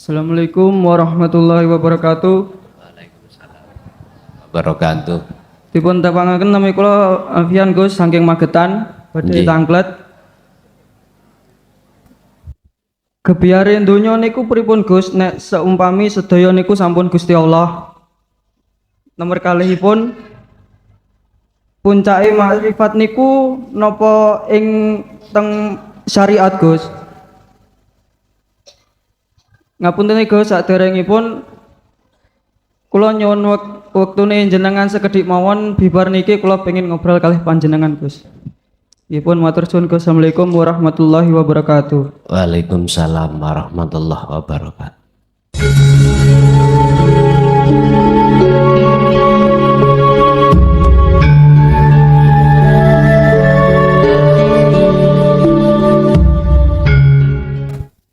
Assalamualaikum warahmatullahi wabarakatuh. Waalaikumsalam wabarakatuh. Dipun tepangaken nami kula Alfian Gus saking Magetan, badhe Nggih. tanglet. Gebyare donya niku pripun Gus nek seumpami sedaya niku sampun Gusti Allah. Nomor kalihipun puncake makrifat niku napa ing teng syariat Gus? Ngapunten Gus, saderengipun kula nyuwun wektune jenengan sekedhik mawon bibar niki kula pengin ngobrol kalih panjenengan Gus. Nggih matur suwun Gus. Assalamualaikum warahmatullahi wabarakatuh. Waalaikumsalam warahmatullahi wabarakatuh.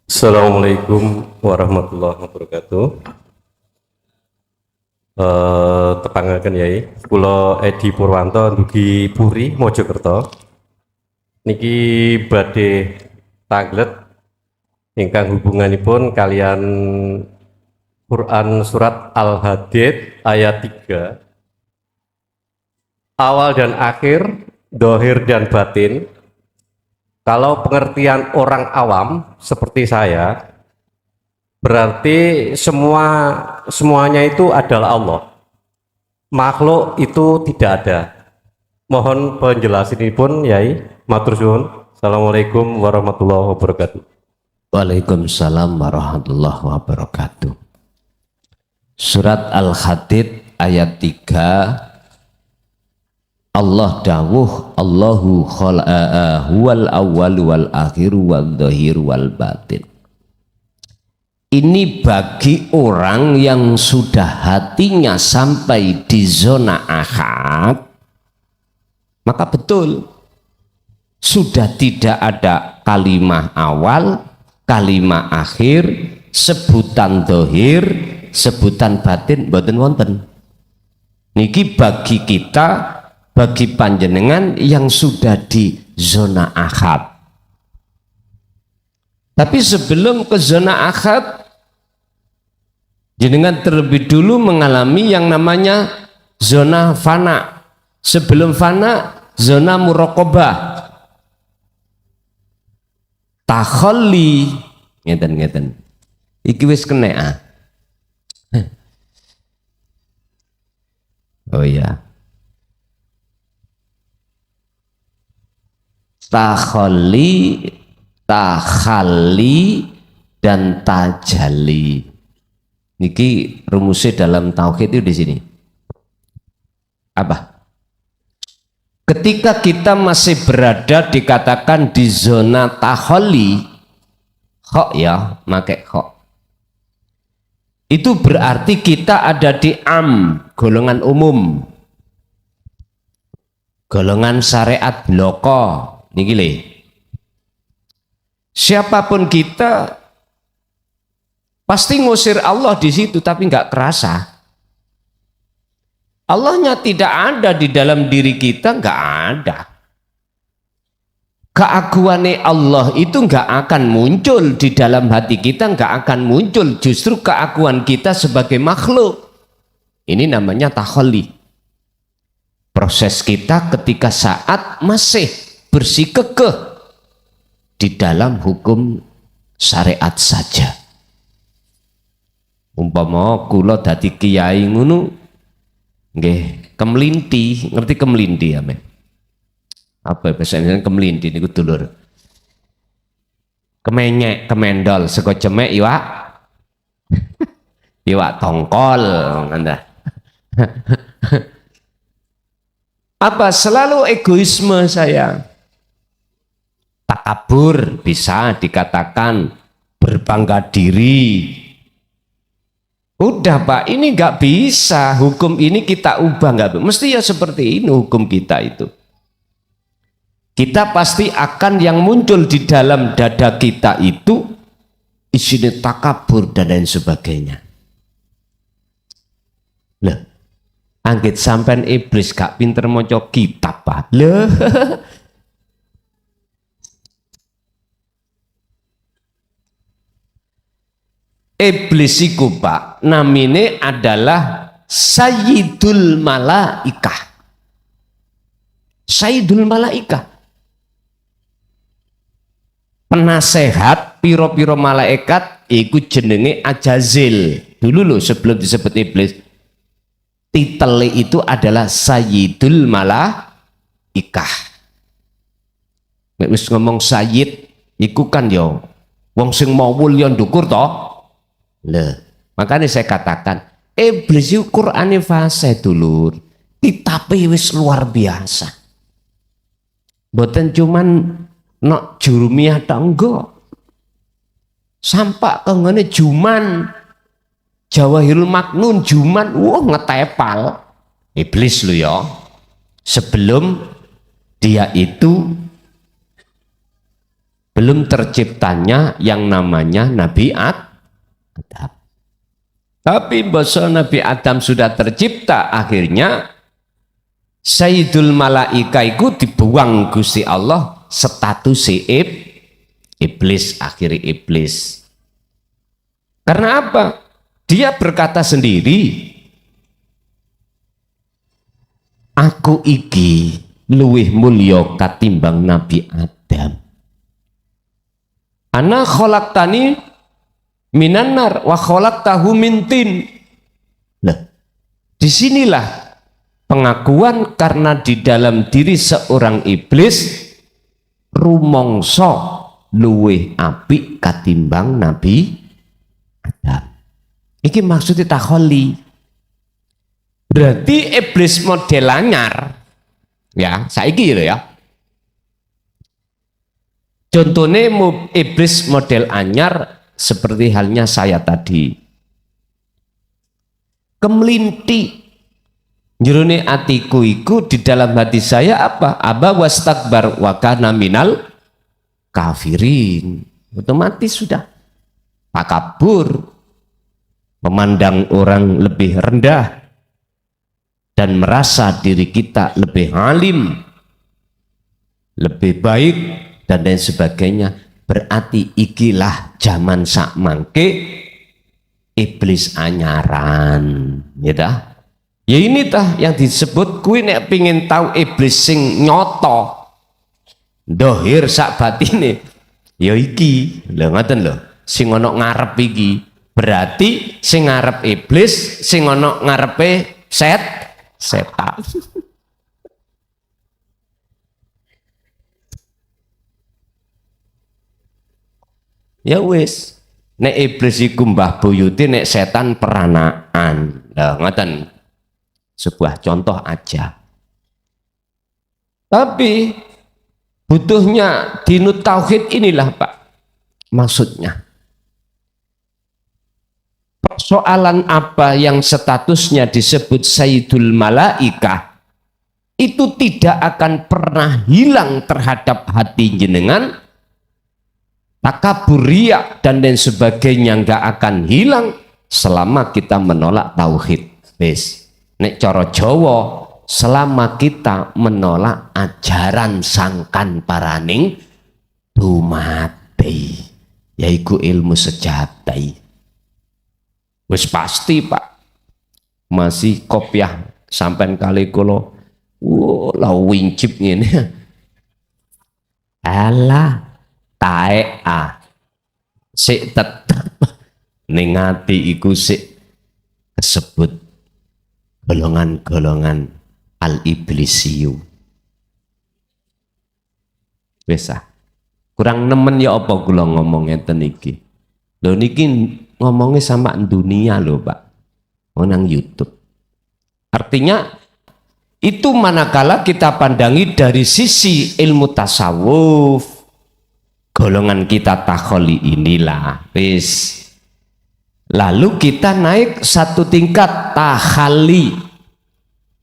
Assalamualaikum warahmatullahi wabarakatuh. Tepangaken yai, kula Edi Purwanto dugi Puri Mojokerto. Niki badhe tanglet ingkang hubunganipun kalian Quran surat Al-Hadid ayat 3. Awal dan akhir, dohir dan batin. Kalau pengertian orang awam seperti saya, berarti semuanya itu adalah Allah. Makhluk itu tidak ada. Mohon penjelasan ini pun, Yai. Matur suwun. Assalamualaikum warahmatullahi wabarakatuh. Waalaikumsalam warahmatullahi wabarakatuh. Surat Al-Hadid ayat 3. Allah dawuh Allahu khala'a huwal awwal wal akhir wal dhahir wal batin. Ini bagi orang yang sudah hatinya sampai di zona akad, maka betul sudah tidak ada kalimah awal, kalimah akhir, sebutan dhahir, sebutan batin boten wonten. Niki bagi kita, bagi panjenengan yang sudah di zona akad. Tapi sebelum ke zona akad, jenengan terlebih dulu mengalami yang namanya zona fana. Sebelum fana, zona muraqabah. Takhalli, ngeten. Iki wis kena ah. Oh iya. Takhalli, takhalli, dan tajalli. Niki rumusnya dalam tauhid itu di sini. Apa? Ketika kita masih berada dikatakan di zona takhalli, kok ya, make kok. Itu berarti kita ada di golongan umum. Golongan syariat bloko. Niki le. Siapapun kita pasti ngusir Allah di situ, tapi nggak kerasa. Allahnya tidak ada di dalam diri kita, nggak ada. Keaguannya Allah itu nggak akan muncul di dalam hati kita, nggak akan muncul justru keaguan kita sebagai makhluk. Ini namanya takhalli. Proses kita ketika saat masih bersikukuh di dalam hukum syariat saja. Umpama kula dadi kiai ngono nggih kemlinti, ngerti kemlinti ya men? Apa bahasa Indonesia kemlinti niku dulur? Kemenyek, kemendol, sego cemek iwak. Iwak tongkol nganda. Apa selalu egoisme saya? Takabur bisa dikatakan berbangga diri. Udah Pak, ini nggak bisa, hukum ini kita ubah, nggak mesti ya seperti ini hukum kita itu. Kita pasti akan yang muncul di dalam dada kita itu isinya takabur dan lain sebagainya. Loh, anggit sampean iblis gak pinter maca kitab Pak. Loh. Iblis iku Pak, namine adalah Sayyidul Malaikah. Sayyidul Malaikah. Penasehat piro-piro malaikat iku jenenge Ajazil. Dulu loh sebelum disebut iblis. Titele itu adalah Sayyidul Malaikah. Nek wis ngomong sayyid iku kan yo wong sing mau mulya ndukur to. Lho, makanya saya katakan iblis itu Qur'ane fasih dulur. Kitabe wis luar biasa. Mboten cuman nok jurumiyah tok enggak. Sampak kengene juman Jawahirul Maknun juman ngetepal iblis lo ya. Sebelum dia itu belum terciptanya yang namanya Nabi Adam. Tapi bahasa Nabi Adam sudah tercipta, akhirnya Sayyidul Malaika itu dibuang Gusti Allah, status iblis, akhiri iblis. Karena apa? Dia berkata sendiri, aku iki luwih mulya katimbang Nabi Adam. Ana khalaqtani minan nar wa khalaqtahu min tin. Nah, disinilah pengakuan karena di dalam diri seorang iblis rumongso luwih apik katimbang Nabi Adam. Iki maksudnya takholi. Berarti iblis model anyar. Ya, saiki lho ya. Contohnya iblis model anyar seperti halnya saya tadi. Kemelinti jerone atiku iku di dalam hati saya apa? Aba wastakbar wa kana minal kafirin. Otomatis sudah takabur, memandang orang lebih rendah dan merasa diri kita lebih alim, lebih baik dan lain sebagainya. Berarti ikilah zaman sak mangke iblis anyaran, ya dah. Ya ini tah yang disebut kuwi nek pingin tahu iblis sing nyoto dohir sak batine ya iki lho, ngoten lho, sing ana ngarep iki. Berarti sing ngarep iblis, sing ana ngarepe setan. Ya wis, nek iblis iku mbah buyute, nek setan peranaan. Lah ngoten. Sebuah contoh aja. Tapi butuhnya dinut tauhid inilah Pak. Maksudnya persoalan apa yang statusnya disebut Sayyidul Malaikah itu tidak akan pernah hilang terhadap hati jenengan. Takabur, riya dan lain sebagainya nggak akan hilang selama kita menolak tauhid. Wis, nek cara Jawa, selama kita menolak ajaran sangkan paraning dumate, yaiku ilmu sejati. Wis pasti Pak, masih kopiah sampai kali kula lah wincip ngene. Alah tae sik tetep ning ati iku sik kesebut golongan-golongan al-iblisiyu. Wis kurang nemen ya apa kula ngomong ngeten iki. Lho niki ngomongnya sama dunia lho Pak. Nang YouTube. Artinya itu manakala kita pandangi dari sisi ilmu tasawuf, golongan kita takholi inilah wis. Lalu kita naik satu tingkat takhali.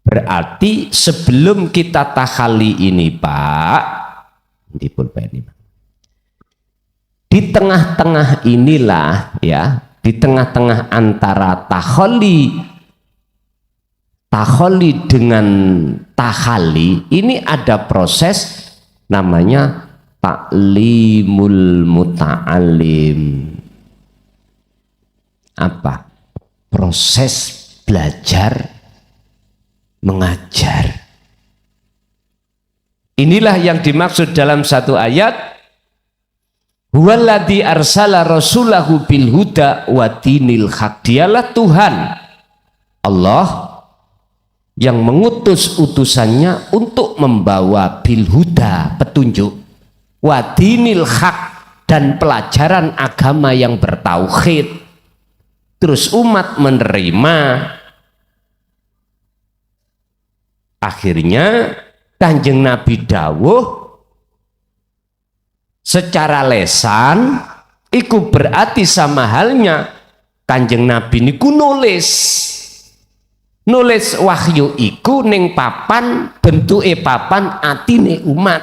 Berarti sebelum kita takhali ini Pak, di pulpen ini, di tengah-tengah inilah ya, di tengah-tengah antara takholi dengan takhali ini ada proses namanya taklimul muta'alim. Apa? Proses belajar mengajar. Inilah yang dimaksud dalam satu ayat, huwaladzi arsala rasulahu bil huda wa dinil haq. Dialah Tuhan Allah yang mengutus utusannya untuk membawa bil huda, petunjuk, wa dinil haq, dan pelajaran agama yang bertauhid. Terus umat menerima. Akhirnya Kanjeng Nabi dawuh secara lesan, iku berarti sama halnya Kanjeng Nabi niku nulis wahyu iku ning papan, bentuke papan atine umat.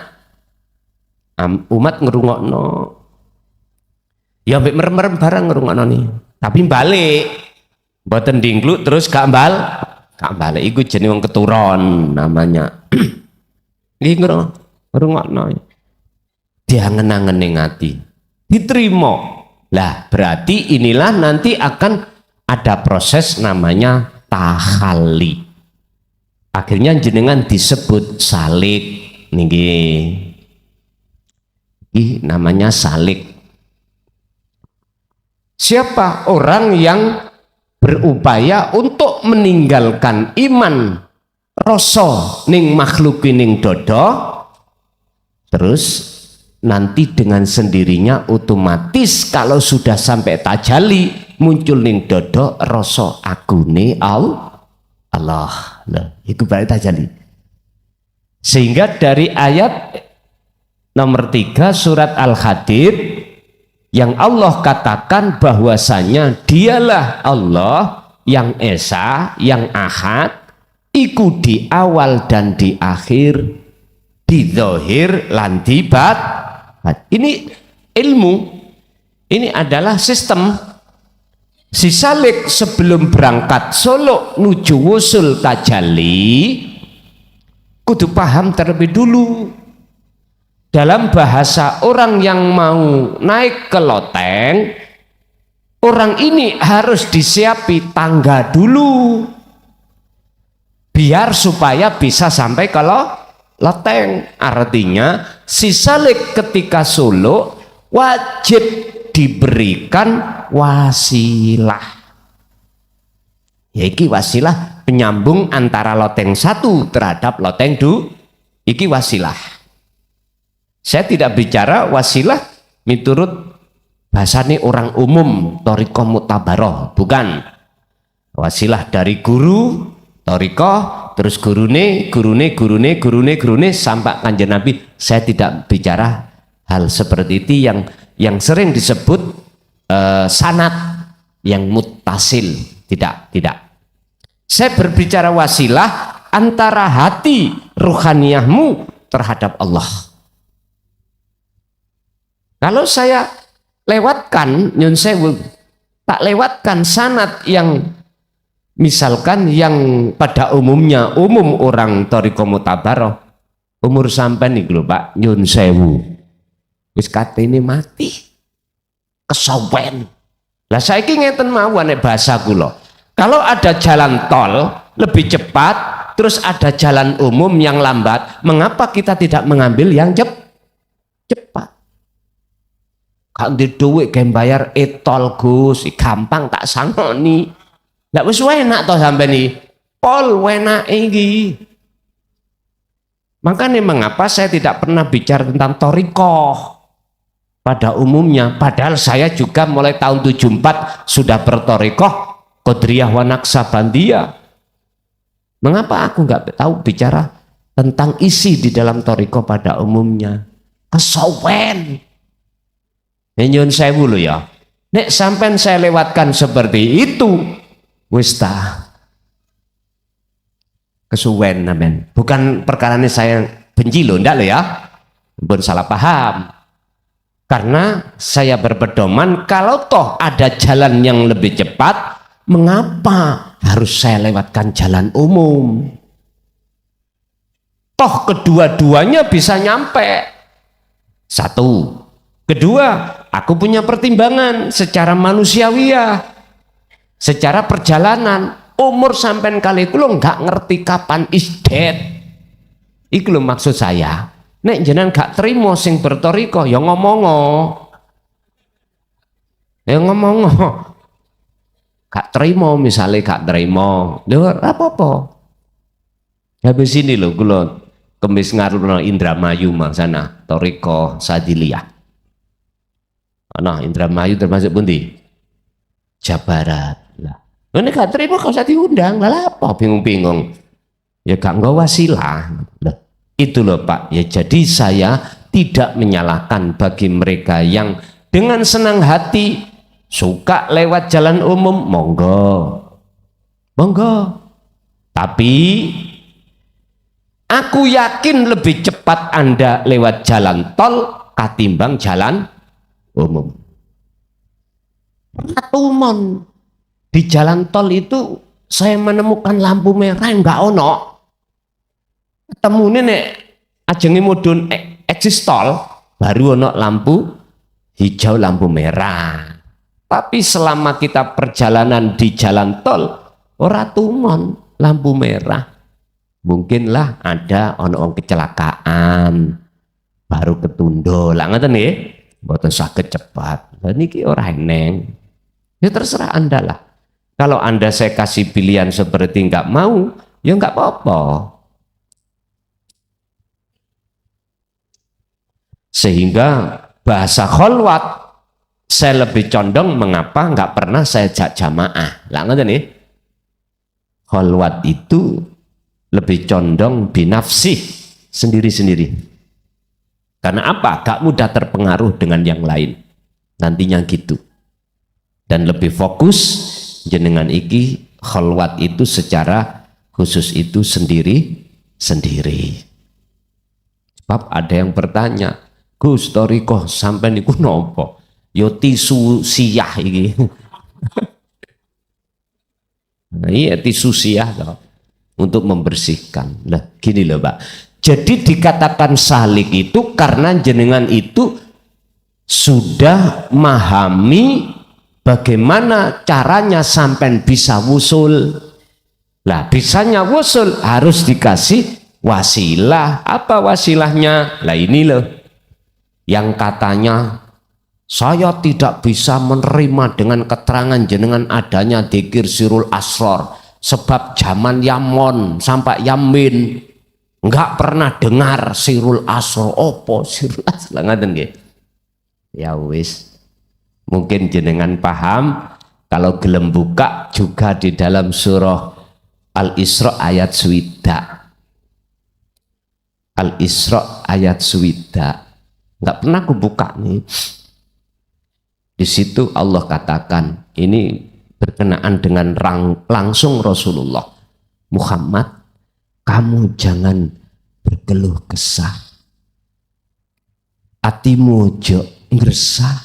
Umat ngrungokno. Ya mbek merem-merem barang ngrungokno nih. Tapi balik, mboten dingkluk terus gak balik. Iku jenenge wong keturon namanya. Iki ngrungokno. Diangen-angen ning ati. Diterima. Lah, berarti inilah nanti akan ada proses namanya tahalli. Akhirnya jenengan disebut salik niki. Iki namanya salik. Siapa orang yang berupaya untuk meninggalkan iman rasa ning makhluk ning dodo, terus nanti dengan sendirinya otomatis kalau sudah sampai tajali muncul ning dodo rasa agune Allah. Nah, itu berarti tajali. Sehingga dari ayat nomor 3 surat Al-Hadir yang Allah katakan bahwasanya dialah Allah yang esa, yang ahad, iku di awal dan di akhir, di zahir lan di batin. Ini ilmu, ini adalah sistem. Si salik sebelum berangkat Solo nuju wusul tajalli kudu paham terlebih dulu. Dalam bahasa orang yang mau naik ke loteng, orang ini harus disiapi tangga dulu biar supaya bisa sampai ke loteng. Artinya si salik ketika Solo wajib diberikan wasilah. Ya iki wasilah penyambung antara loteng satu terhadap loteng dua. Iki wasilah. Saya tidak bicara wasilah miturut bahasane orang umum thariqah mutabaroh, bukan. Wasilah dari guru thariqah, terus gurune sampai Kanjeng Nabi. Saya tidak bicara hal seperti itu yang sering disebut sanad yang muttasil. Tidak. Saya berbicara wasilah antara hati ruhaniyahmu terhadap Allah. Kalau saya lewatkan nyun sewu, tak lewatkan sanad yang misalkan yang pada umumnya umum orang thariqah mutabaroh, umur sampai nih lho Pak nyun sewu, wis katene mati kesawen. Lah saiki ngeten mawon nek bahasa kula. Kalau ada jalan tol lebih cepat, terus ada jalan umum yang lambat, mengapa kita tidak mengambil yang cepat? Kak di duit kayak bayar tol Gus, gampang tak sangoni. Lah wis enak toh sampai nih. Pol enak iki. Makanya mengapa saya tidak pernah bicara tentang thariqah pada umumnya, padahal saya juga mulai tahun 74 sudah berthariqah Qadiriyah wa Naqsabandiyah. Mengapa aku nggak tahu bicara tentang isi di dalam thariqah pada umumnya? Kesawen. Nyun sewu lho ya. Nek sampai saya lewatkan seperti itu, wis ta kesuwen amen. Bukan perkara ini saya benci lho, ndak lho ya. Pun salah paham. Karena saya berpedoman kalau toh ada jalan yang lebih cepat, mengapa harus saya lewatkan jalan umum? Toh kedua-duanya bisa nyampe. Satu. Kedua, aku punya pertimbangan secara manusiawiah. secara perjalanan umur sampean kali kula nggak ngerti kapan is dead. Iku lho maksud saya. Nek jenengan gak terima sing bertoriko ya ngomongo. Ya ngomongo. Gak terima misalnya gak terima. Lho apa-apa. Habis ini lho kula kemis ngarepno Indramayu mangsana toriko Sadiliyah. Ana Indramayu termasuk pundi? Jawa Barat. Lah, ini gak terima kau usah diundang. Lah apa bingung-bingung. Ya gak nggawa wasilah. Lah, itu loh Pak. Ya jadi saya tidak menyalahkan bagi mereka yang dengan senang hati suka lewat jalan umum, monggo. Monggo. Tapi aku yakin lebih cepat Anda lewat jalan tol ketimbang jalan umum. Ratumon di jalan tol itu saya menemukan lampu merah yang enggak ono. Ketemune nek ajenge mudhun eksis tol baru ono lampu hijau, lampu merah. Tapi selama kita perjalanan di jalan tol ora tumon lampu merah. Mungkinlah ada ono kecelakaan baru ketundo. Lah ngoten nggih. Mboten saged cepat. Lah niki ora eneng. Ya terserah Anda lah. Kalau Anda saya kasih pilihan seperti enggak mau, ya enggak apa-apa. Sehingga bahasa kholwat saya lebih condong mengapa enggak pernah saya jak jamaah. Lah ngoten nih. Kholwat itu lebih condong binafsih sendiri-sendiri. Karena apa? Gak mudah terpengaruh dengan yang lain. Nantinya gitu. Dan lebih fokus jenengan iki kholwat itu secara khusus itu sendiri-sendiri. Sebab ada yang bertanya, Gus Toriko sampai niku nopo? Yo tisu siyah iki. Nah, iya tisu siyah toh, untuk membersihkan. Lah gini loh Pak. Jadi dikatakan salik itu karena jenengan itu sudah memahami bagaimana caranya sampai bisa wusul. Lah bisanya wusul harus dikasih wasilah. Apa wasilahnya? Lah ini loh. Yang katanya saya tidak bisa menerima dengan keterangan jenengan adanya dzikir sirul asror sebab zaman Yamon sampai Yamin enggak pernah dengar sirul asror. Opo sirul asror ngaten nggih. Ya wis. Mungkin jenengan paham kalau gelem buka juga di dalam surah Al-Isra ayat swida. Al-Isra ayat swida. Enggak pernah aku buka nih. Di situ Allah katakan, ini berkenaan dengan langsung Rasulullah. Muhammad, kamu jangan berkeluh kesah. Atimu ojo ngresah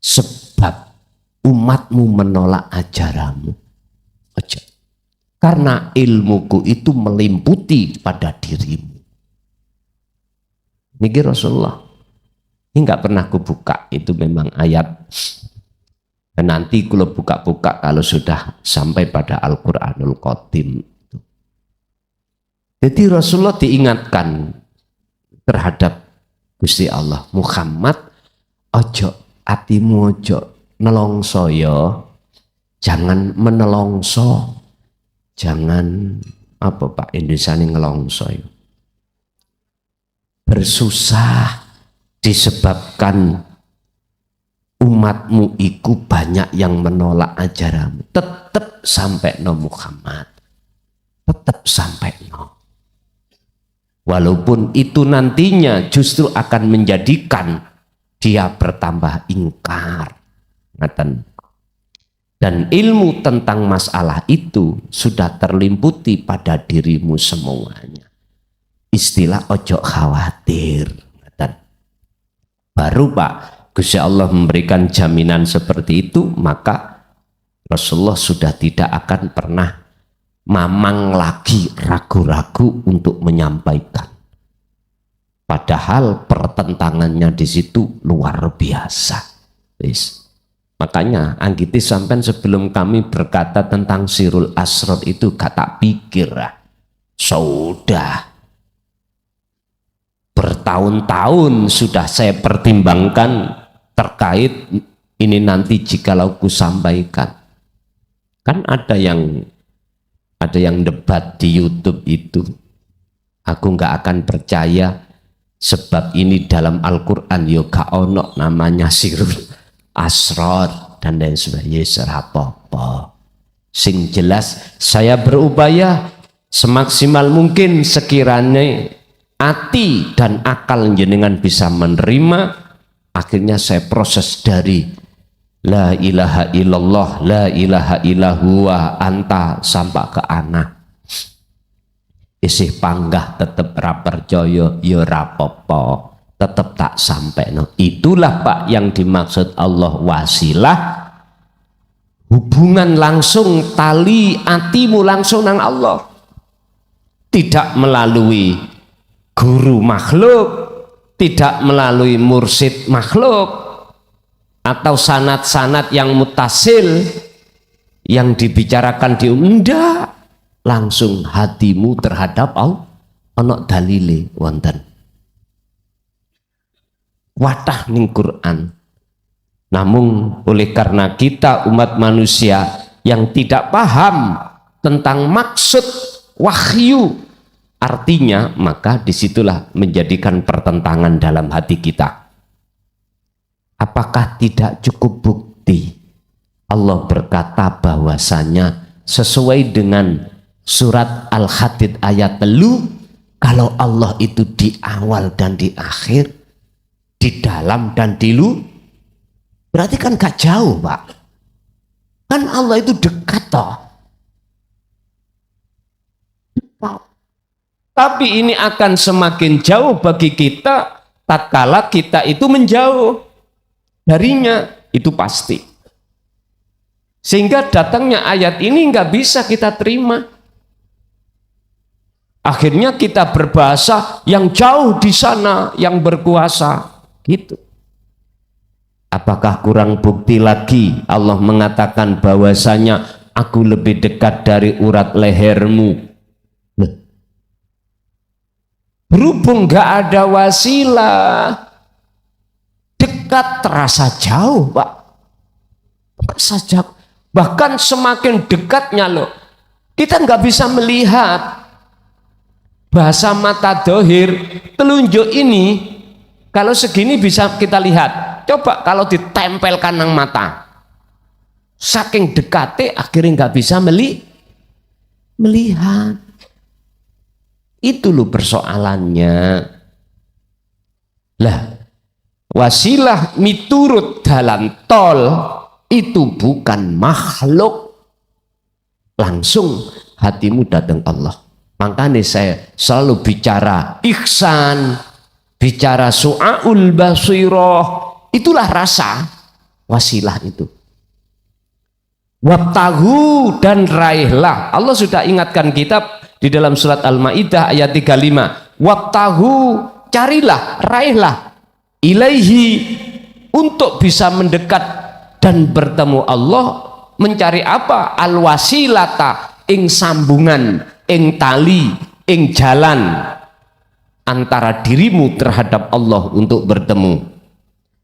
sebab umatmu menolak ajaranmu. Ojo. Karena ilmuku itu melimputi pada dirimu. Niki Rasulullah. Ini nggak pernah aku buka, itu memang ayat. Dan nanti kalau buka-buka kalau sudah sampai pada Al-Quranul Qadim. Jadi Rasulullah diingatkan terhadap Gusti Allah, Muhammad, ojo atimu ojo nelongso yo, jangan menelongso, jangan apa Pak Indonesia ini ngelongso yo. Bersusah disebabkan umatmu iku banyak yang menolak ajaranmu. Tetap sampai no Muhammad. Tetap sampai no. Walaupun itu nantinya justru akan menjadikan dia bertambah ingkar. Dan ilmu tentang masalah itu sudah terlimputi pada dirimu semuanya. Istilah ojo khawatir. Baru Pak Gusti Allah memberikan jaminan seperti itu, maka Rasulullah sudah tidak akan pernah mamang lagi ragu-ragu untuk menyampaikan. Padahal pertentangannya di situ luar biasa. Makanya anggiti sampean sebelum kami berkata tentang sirul asrar itu gak tak pikir sudah bertahun-tahun sudah saya pertimbangkan terkait ini nanti jikalau ku sampaikan. Kan ada yang debat di YouTube itu, aku nggak akan percaya sebab ini dalam Al-Quran yo gak ono namanya sirul asrar dan lain sebagainya. Apa-apa sing jelas saya berupaya semaksimal mungkin sekiranya hati dan akal jenengan bisa menerima. Akhirnya saya proses dari la ilaha illallah, la ilaha illallah anta sampai ke anak. Isih panggah tetep rapercaya ya rapopo, tetep tak sampai no. Itulah Pak yang dimaksud Allah wasilah, hubungan langsung, tali hatimu langsung nang Allah, tidak melalui guru makhluk, tidak melalui mursid makhluk atau sanad-sanad yang mutasil yang dibicarakan di unda, langsung hatimu terhadap Allah ana dalile wonten watah ning Quran. Namun oleh karena kita umat manusia yang tidak paham tentang maksud wahyu artinya, maka disitulah menjadikan pertentangan dalam hati kita. Apakah tidak cukup bukti Allah berkata bahwasanya sesuai dengan surat Al-Hadid ayat 3, kalau Allah itu di awal dan di akhir, di dalam dan di luar, berarti kan gak jauh Pak. Kan Allah itu dekat toh. Tapi ini akan semakin jauh bagi kita tatkala kita itu menjauh darinya, itu pasti. Sehingga datangnya ayat ini nggak bisa kita terima. Akhirnya kita berbahasa yang jauh di sana yang berkuasa gitu. Apakah kurang bukti lagi Allah mengatakan bahwasanya aku lebih dekat dari urat lehermu? Berhubung nggak ada wasilah, dekat terasa jauh Pak, terasa jauh. Bahkan semakin dekatnya loh, kita nggak bisa melihat. Bahasa mata dohir telunjuk ini kalau segini bisa kita lihat. Coba kalau ditempelkan nang mata, saking dekatnya akhirnya nggak bisa melihat. Itu loh persoalannya. Lah, wasilah miturut dalam tol itu bukan makhluk. Langsung hatimu datang Allah. Makanya saya selalu bicara ihsan, bicara su'aul basirah, itulah rasa wasilah itu. Wabtahu, dan raihlah. Allah sudah ingatkan kita di dalam surat Al-Maidah ayat 35. Wabtahu, carilah, raihlah, ilaihi, untuk bisa mendekat dan bertemu Allah. Mencari apa? Al-wasilata, ing sambungan, ing tali, ing jalan antara dirimu terhadap Allah untuk bertemu.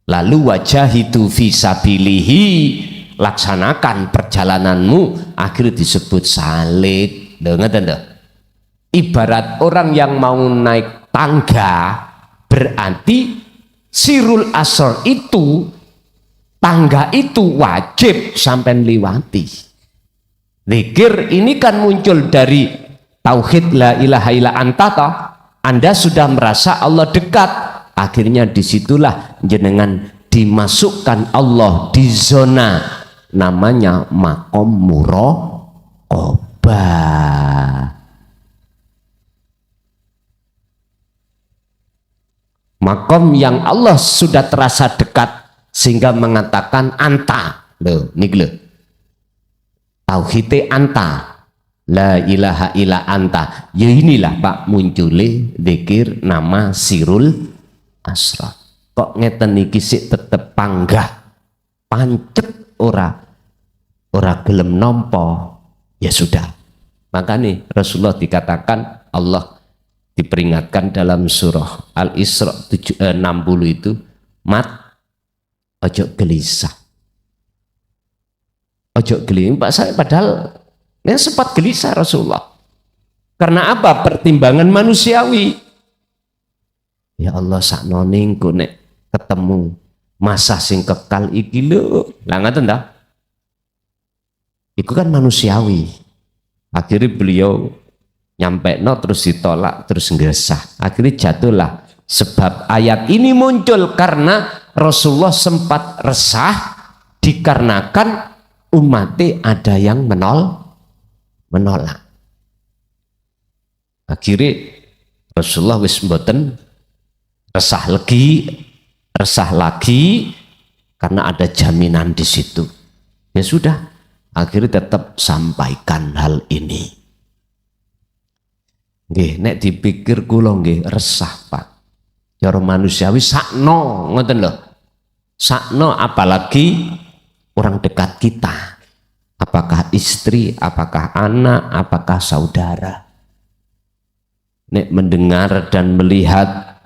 Lalu wajahidu fisabilihi, laksanakan perjalananmu, akhirnya disebut salik. Dengar. Ibarat orang yang mau naik tangga, berarti sirul asr itu, tangga itu wajib sampai liwati. Zikir ini kan muncul dari tauhid la ilaha illa anta toh. Anda sudah merasa Allah dekat, akhirnya disitulah jenengan dimasukkan Allah di zona namanya makom muraqabah. Makom yang Allah sudah terasa dekat sehingga mengatakan anta. Loh, nih loh. Tauhid anta, la ilaha illa anta. Ya inilah Pak muncule zikir nama sirul asrar. Kok ngeten iki sik tetep panggah, pancet ora gelem nampa, ya sudah. Makanya Rasulullah dikatakan, Allah diperingatkan dalam surah Al-Isra 60 itu, mat ojo gelisah. Ojo gelisah. Pak saya padahal sempat gelisah Rasulullah. Karena apa? Pertimbangan manusiawi. Ya Allah, saknone engko nek ketemu masa sing kekal iki lho. Lah ngaten ta? Iku kan manusiawi. Akhirnya beliau nyampe terus ditolak, terus ngesah. Akhirnya jatuhlah. Sebab ayat ini muncul karena Rasulullah sempat resah dikarenakan umatnya ada yang menolak. Akhirnya Rasulullah wis mboten resah lagi karena ada jaminan di situ. Ya sudah, akhirnya tetap sampaikan hal ini. Nggih, nek dipikir kula nggih resah, Pak. Cara manusiawi sakno, ngoten lho. Sakno apalagi orang dekat kita. Apakah istri, apakah anak, apakah saudara. Nek mendengar dan melihat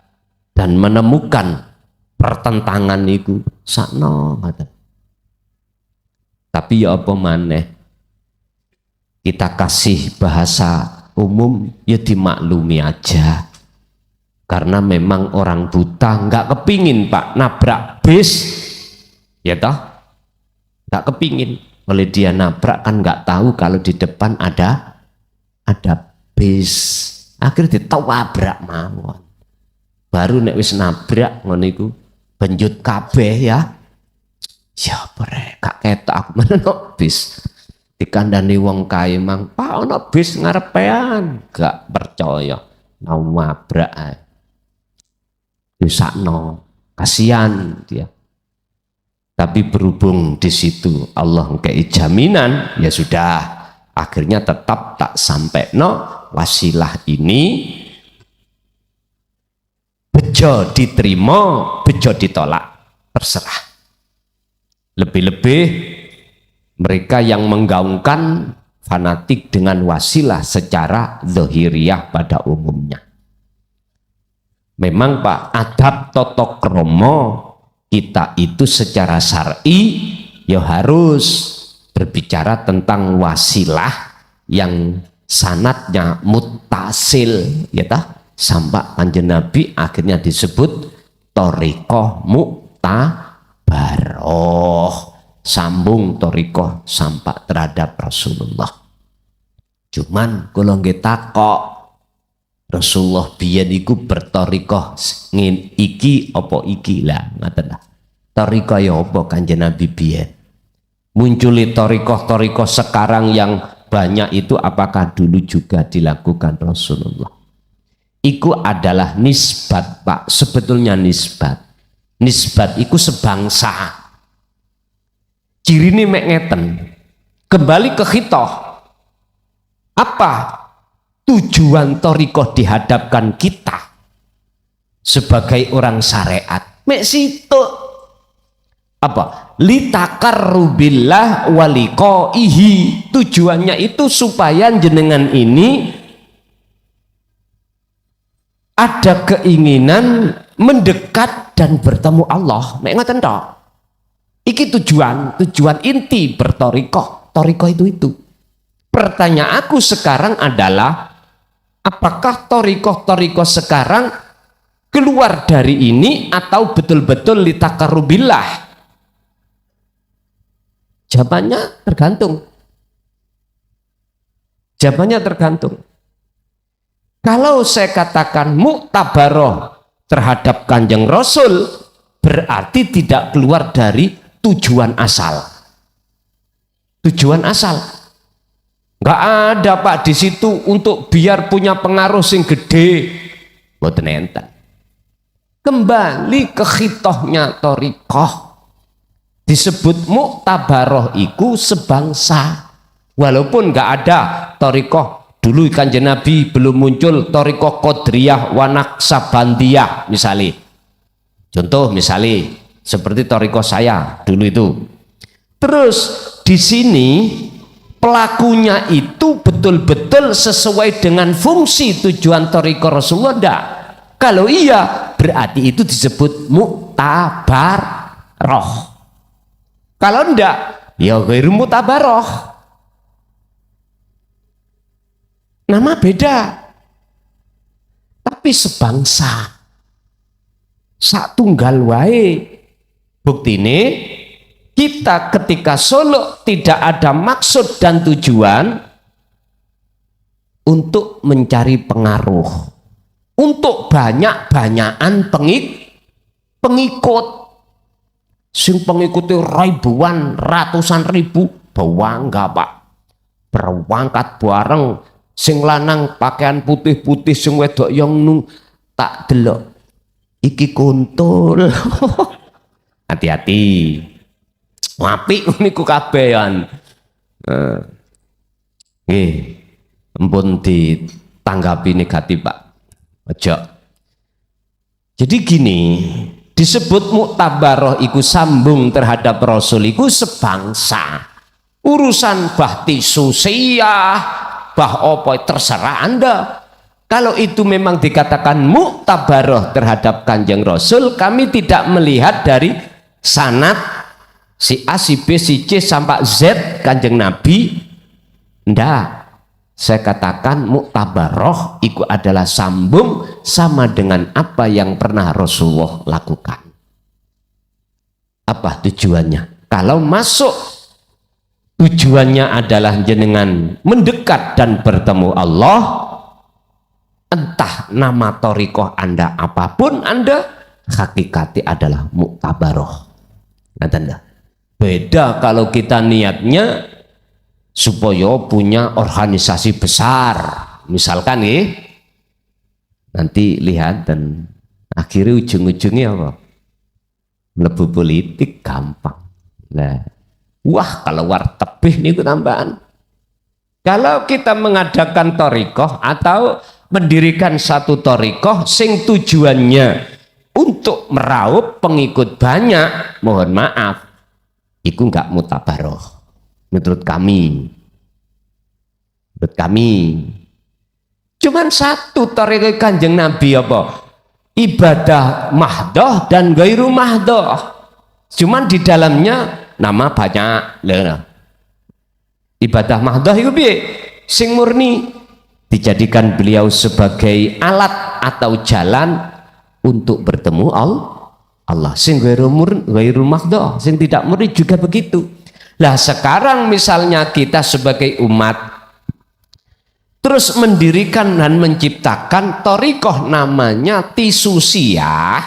dan menemukan pertentangan itu sakno ngoten. Tapi ya apa maneh, kita kasih bahasa umum ya dimaklumi aja, karena memang orang buta nggak kepingin Pak nabrak bis, ya toh, nggak kepingin. Oleh dia nabrak kan nggak tahu kalau di depan ada bis, akhirnya ditawabrak mawon. Baru nek wis nabrak ngono iku benjut kabeh ya. Ya bre, gak ketok aku meneno bis. Dikandani wong kae mang, Pak ono bis ngarepean, gak percaya. Nabrak ae. Disakno, kasihan dia. Tapi berhubung di situ Allah ngkei jaminan, ya sudah. Akhirnya tetap tak sampai wasilah ini bejo diterima, bejo ditolak, terserah. Lebih-lebih mereka yang menggaungkan fanatik dengan wasilah secara zahiriyah pada umumnya. Memang Pak, adab tata krama kita itu secara syar'i ya harus berbicara tentang wasilah yang sanadnya muttasil, ya tah, sampai Kanjeng Nabi akhirnya disebut thariqah muktabaroh, sambung thariqah sampai terhadap Rasulullah. Cuman kula nggih takok, Rasulullah biyen iku berthariqah ngin iki apa iki lah ngoten lah. Thariqah ya apa Kanjeng Nabi biyen? Munculi thariqah sekarang yang banyak itu apakah dulu juga dilakukan Rasulullah? Iku adalah nisbat Pak, sebetulnya nisbat. Nisbat iku sebangsa. Ciri ini mek ngeten. Kembali ke khitoh. Apa tujuan thariqah dihadapkan kita sebagai orang syariat? Mek situ. Apa? Litakarrubillah waliqaihi. Tujuannya itu supaya jenengan ini ada keinginan mendekat dan bertemu Allah. Nek ngoten tok. Iki tujuan inti berthariqah. Thariqah itu. Pertanyaanku sekarang adalah, apakah thariqah sekarang keluar dari ini atau betul-betul litakarrubillah? Jawabannya tergantung. Kalau saya katakan muktabaroh terhadap Kanjeng Rasul, berarti tidak keluar dari tujuan asal. Tujuan asal. Nggak ada Pak di situ untuk biar punya pengaruh sing gede. Mboten enten. Kembali ke khitohnya thariqah. Disebut muktabaroh iku sebangsa. Walaupun nggak ada thariqah dulu Kanjeng Nabi belum muncul thariqah Qadriyah wa Naqsabandiyah misalnya. Contoh misalnya seperti thariqah saya dulu itu. Terus di sini pelakunya itu betul-betul sesuai dengan fungsi tujuan thariqah Rasulullah enggak? Kalau iya, berarti itu disebut muktabaroh. Kalau enggak, ya ghairu mutabaroh. Nama beda. Tapi sebangsa. Sak tunggal wae. Buktine kita ketika suluk tidak ada maksud dan tujuan untuk mencari pengaruh, untuk banyak-banyakan pengikut. Sing pengikutnya ribuan, ratusan ribu, bangga Pak. Berangkat bareng, sing lanang pakaian putih-putih, sing wedok yang tak delok. Iki kuntul. Hati-hati. Apik niku kabehan. Nggih, ampun ditanggapi negatif, Pak. Ojo. Jadi gini, disebut muktabaroh iku sambung terhadap Rasul iku sebangsa. Urusan bah tisusiah, bah apa terserah Anda. Kalau itu memang dikatakan muktabaroh terhadap Kanjeng Rasul, kami tidak melihat dari sanad si A, si B, si C sampai Z Kanjeng Nabi. Ndak, saya katakan muktabaroh itu adalah sambung sama dengan apa yang pernah Rasulullah lakukan. Apa tujuannya? Kalau masuk tujuannya adalah jenengan mendekat dan bertemu Allah, entah nama thariqah Anda apapun Anda, hakikatnya adalah muktabaroh. Nggak? Beda kalau kita niatnya supaya punya organisasi besar, misalkan nanti lihat dan akhirnya ujung-ujungnya apa? Mlebu politik gampang. Nah, wah kalau war tebih nih tambahan. Kalau kita mengadakan thariqah atau mendirikan satu thariqah sing tujuannya untuk meraup pengikut banyak, mohon maaf, itu enggak mutabaroh menurut kami. Cuman satu thariqah Kanjeng Nabi apa? Ibadah mahdoh dan ghairu mahdoh. Cuman di dalamnya nama banyak. Ibadah mahdoh itu piye? Sing murni dijadikan beliau sebagai alat atau jalan untuk bertemu Allah. Sing ghairu mahdoh, sing tidak murni juga begitu. Lah sekarang misalnya kita sebagai umat terus mendirikan dan menciptakan thariqah namanya tisusiah,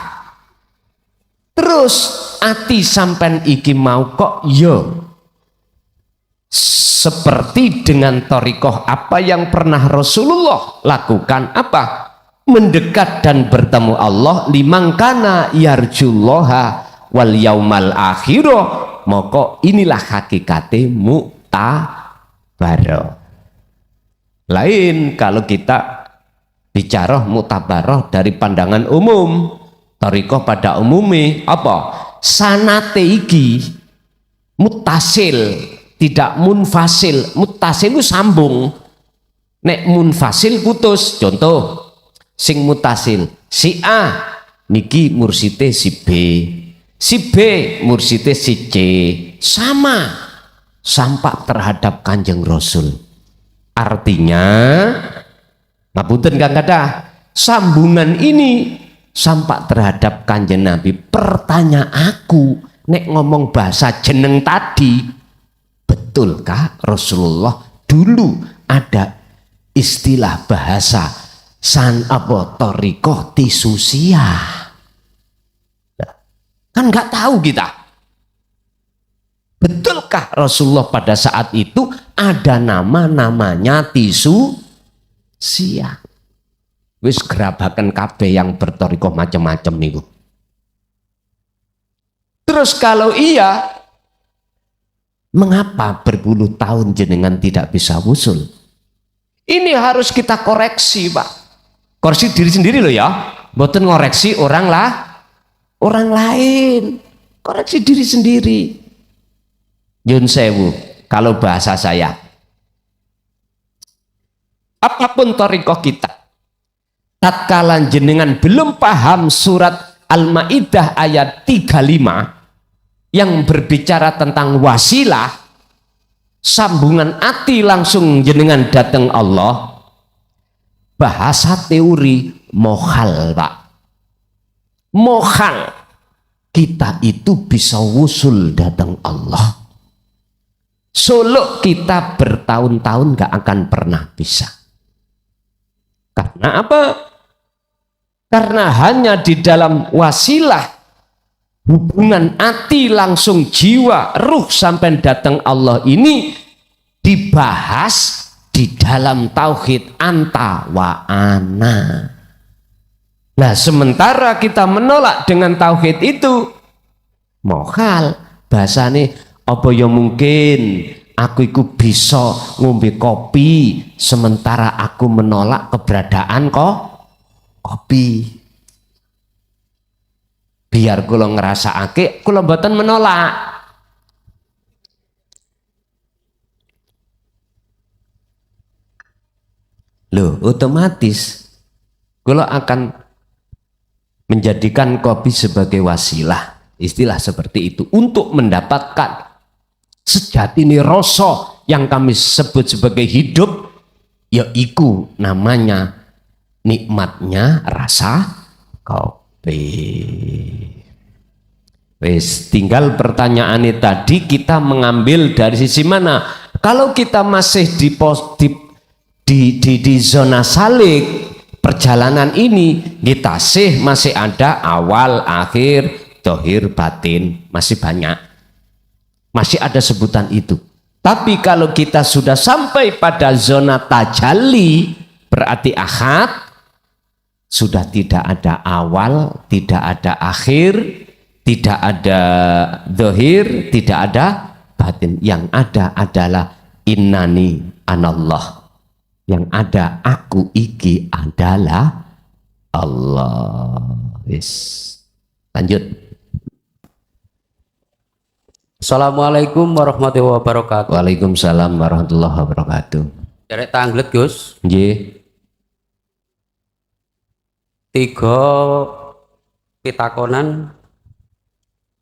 terus ati sampen iki mau kok yo seperti dengan thariqah apa yang pernah Rasulullah lakukan, apa? Mendekat dan bertemu Allah, limangkana yarjullaha wal yaumal akhirah, maka inilah hakikate muktabaroh. Lain kalau kita bicara muktabaroh dari pandangan umum, thariqah pada umumnya apa? Sanate iki muttasil, tidak munfasil. Muttasil itu sambung, nek munfasil putus. Contoh sing muttasil, si A niki mursite si B, si B mursite si C, sama sampak terhadap Kanjeng Rasul. Artinya ngapunten Kang Kadah, sambungan ini sampak terhadap Kanjeng Nabi. Pertanyaan aku, nek ngomong bahasa jeneng tadi, betulkah Rasulullah dulu ada istilah bahasa thariqah tisusiah? Kan nggak tahu kita. Betulkah Rasulullah pada saat itu ada namanya tisusiah? Wis gerabakan kabeh yang berthariqah macam-macam niku. Terus kalau iya, mengapa berpuluh tahun jenengan tidak bisa wusul? Ini harus kita koreksi, Pak. Koreksi diri sendiri loh ya, mboten ngoreksi orang lain, koreksi diri sendiri. Yun sewu kalau bahasa saya. Apapun thariqah kita, tatkala jenengan belum paham surat Al-Maidah ayat 35 yang berbicara tentang wasilah, sambungan hati langsung jenengan datang Allah, bahasa teori mohal Pak, mohal kita itu bisa wusul datang Allah. Solo kita bertahun-tahun gak akan pernah bisa. Karena apa? Karena hanya di dalam wasilah hubungan hati langsung jiwa ruh sampai datang Allah ini dibahas di dalam tauhid anta wa ana. Nah, sementara kita menolak dengan tauhid itu mohal, bahasane apa ya mungkin aku iku bisa ngombe kopi sementara aku menolak keberadaan kopi. Biar kula ngrasakake kula mboten menolak. Loh, otomatis kula akan menjadikan kopi sebagai wasilah, istilah seperti itu, untuk mendapatkan sejatine rasa yang kami sebut sebagai hidup, yaitu namanya nikmatnya rasa kopi. Wes, tinggal pertanyaannya tadi kita mengambil dari sisi mana. Kalau kita masih di zona salik perjalanan ini, kita masih ada awal, akhir, dohir, batin, masih banyak, masih ada sebutan itu. Tapi kalau kita sudah sampai pada zona tajalli, berarti ahad, sudah tidak ada awal, tidak ada akhir, tidak ada dohir, tidak ada batin. Yang ada adalah innani anallah. Yang ada aku iki adalah Allah. Yes. Lanjut. Assalamualaikum warahmatullahi wabarakatuh. Waalaikumsalam warahmatullahi wabarakatuh. Derek tanglet Gus. Nggih. 3 pitakonan.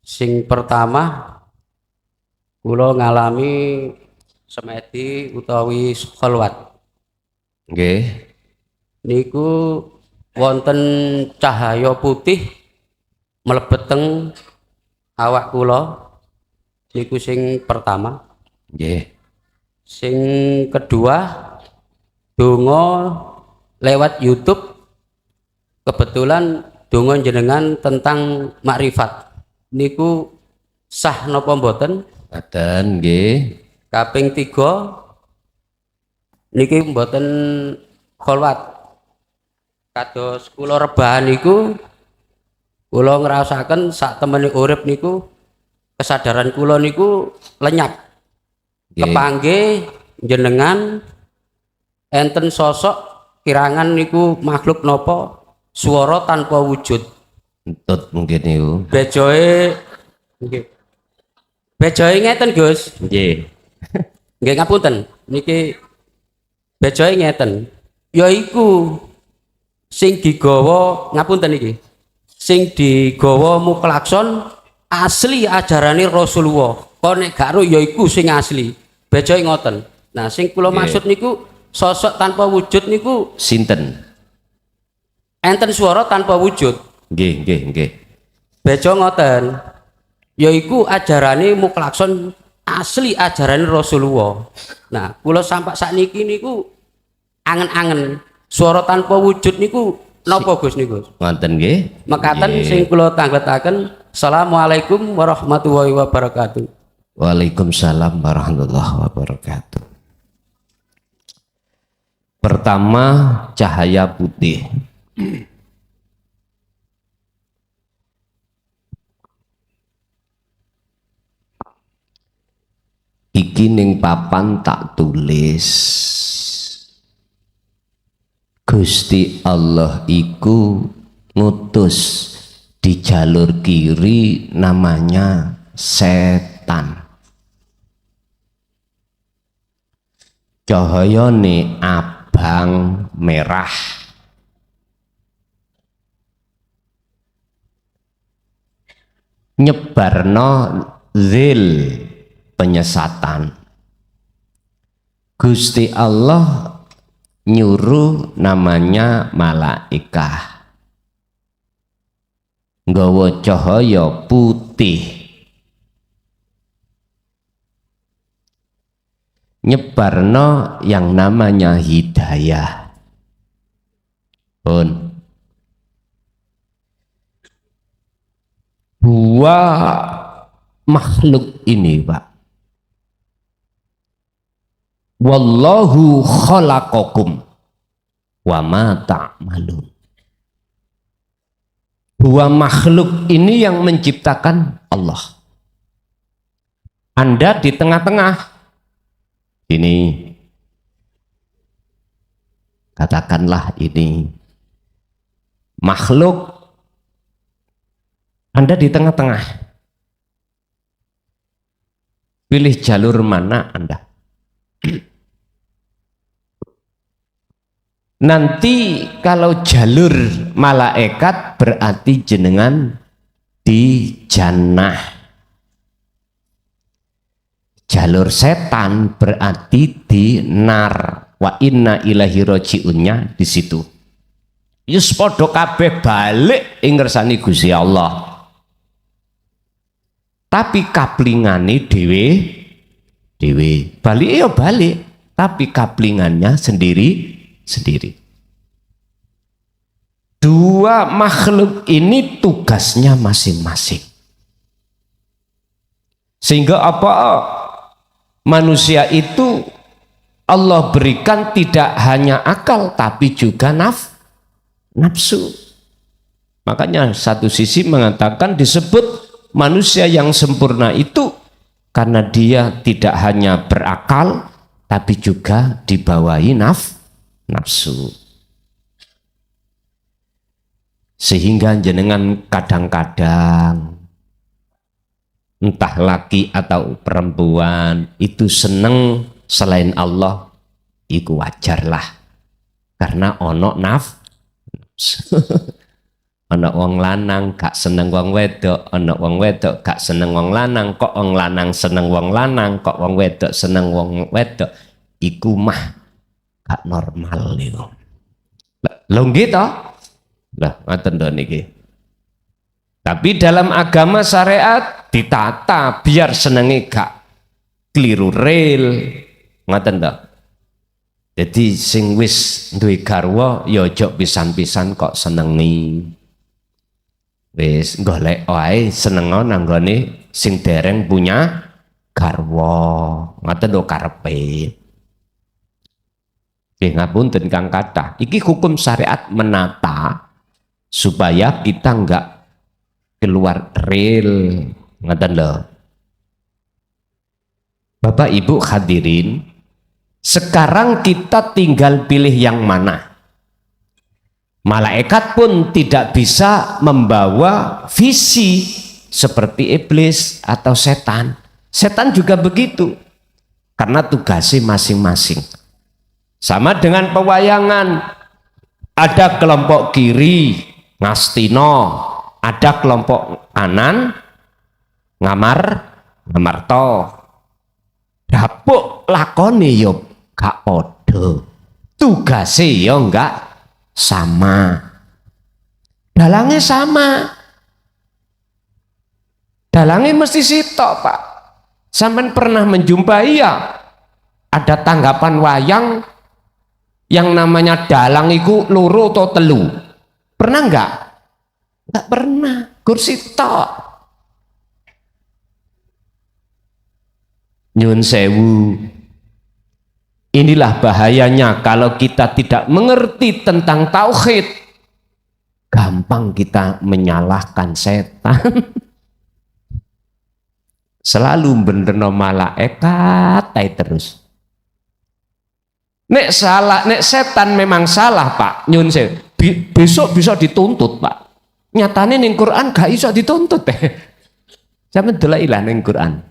Sing pertama, kula ngalami semedi utawi kholwat. Nggih. Niku wonten cahaya putih mlebet teng awak kula. Niku sing pertama. Nggih. Sing kedua, donga lewat YouTube. Kebetulan donga jenengan tentang makrifat. Niku sah napa mboten? Badan nggih. Kaping 3 niki mboten kholwat. Kados kula rebahan niku kula ngrasakaken sak temene urip niku kesadaran kula niku lenyap. Kepanggih jenengan enten sosok kirangan niku makhluk napa swara tanpa wujud. Entut mungkin niku. Bejoe nggih. Bejoe ngeten Gus. Nggih. Nggih ngapunten. Niki bejoe ngeten. Yaiku sing digawa ngapunten niki. Sing digawa muklakson asli ajarane Rasulullah. Kok nek gak ro yaiku sing asli. Bejoe ngoten. Nah, sing kula maksud niku sosok tanpa wujud niku Sinten? enten swara tanpa wujud. Nggih, nggih, nggih. Bejo ngoten. Yaiku ajarane muklakson asli ajarane Rasulullah. Nah, kula sampak sakniki niku angen-angen swara tanpa wujud niku napa Gus niku? Ngoten nggih. Mekaten sing kula tangletaken. Assalamualaikum warahmatullahi wabarakatuh. Waalaikumsalam warahmatullahi wabarakatuh. Pertama, cahaya putih. Iki ning papan tak tulis. Gusti Allah iku ngutus di jalur kiri namanya setan. cahayane abang merah. Nyebarno zil penyesatan. Gusti Allah nyuruh namanya malaikah nggawa cahaya putih nyebarno yang namanya hidayah. Pun dua makhluk ini, Pak, wallahu khalaqakum wa ma ta'malun. Dua makhluk ini yang menciptakan Allah. Anda di tengah-tengah ini, katakanlah ini makhluk, Anda di tengah-tengah. Pilih jalur mana Anda. Nanti kalau jalur malaikat berarti jenengan di jannah. Jalur setan berarti di nar. Wa inna ilahi roji'unnya di situ. Yus podo kabeh balik ing ngersani Gusti Allah. Tapi kaplingane dewe balik ya balik, tapi kaplingannya sendiri. Dua makhluk ini tugasnya masing-masing. Sehingga apa? Manusia itu Allah berikan tidak hanya akal tapi juga nafsu. Makanya satu sisi mengatakan disebut manusia yang sempurna itu karena dia tidak hanya berakal tapi juga dibawahi nafsu. Sehingga jenengan kadang-kadang entah laki atau perempuan itu seneng selain Allah, iku wajarlah karena ono nafsu. Ono wong lanang gak seneng wong wedok, ono wong wedok gak seneng wong lanang, kok wong lanang seneng wong lanang, kok wong wedok seneng wong wedok, iku mah gak normal niku. Lho nggih to? Lah ngoten to niki. Tapi dalam agama syariat ditata biar senenge gak keliru rel. Ngoten to. Jadi sing wis duwe garwa ya aja pisan-pisan kok senengi. Wis golek wae senengo nanggone sing dereng punya garwa. Ngoten lho karepe. Nggih ngapunten Kang kathah. Iki hukum syariat menata supaya kita enggak keluar rel. Ngoten lho. Bapak Ibu hadirin, sekarang kita tinggal pilih yang mana. Malaikat pun tidak bisa membawa visi seperti iblis atau setan. Setan juga begitu. Karena tugasnya masing-masing. Sama dengan pewayangan. Ada kelompok kiri, ngastino. Ada kelompok kanan, ngamarto. Dapuk lakone yo gak podo. Tugasnya yo enggak sama. Dalangnya sama. Dalangnya mesti sitok, Pak. Sampean pernah menjumpai ya ada tanggapan wayang yang namanya dalang itu loro atau telu? Pernah enggak? Enggak pernah. Kursi tok. Nyun sewu. Inilah bahayanya kalau kita tidak mengerti tentang tauhid. Gampang kita menyalahkan setan. Selalu benerno malaikat terus. Nek salah, nek setan memang salah, Pak. Nyun sewu. Besok bisa dituntut, Pak. Nyatane ning Quran gak iso dituntut. Sampeyan delok ilang ning Quran.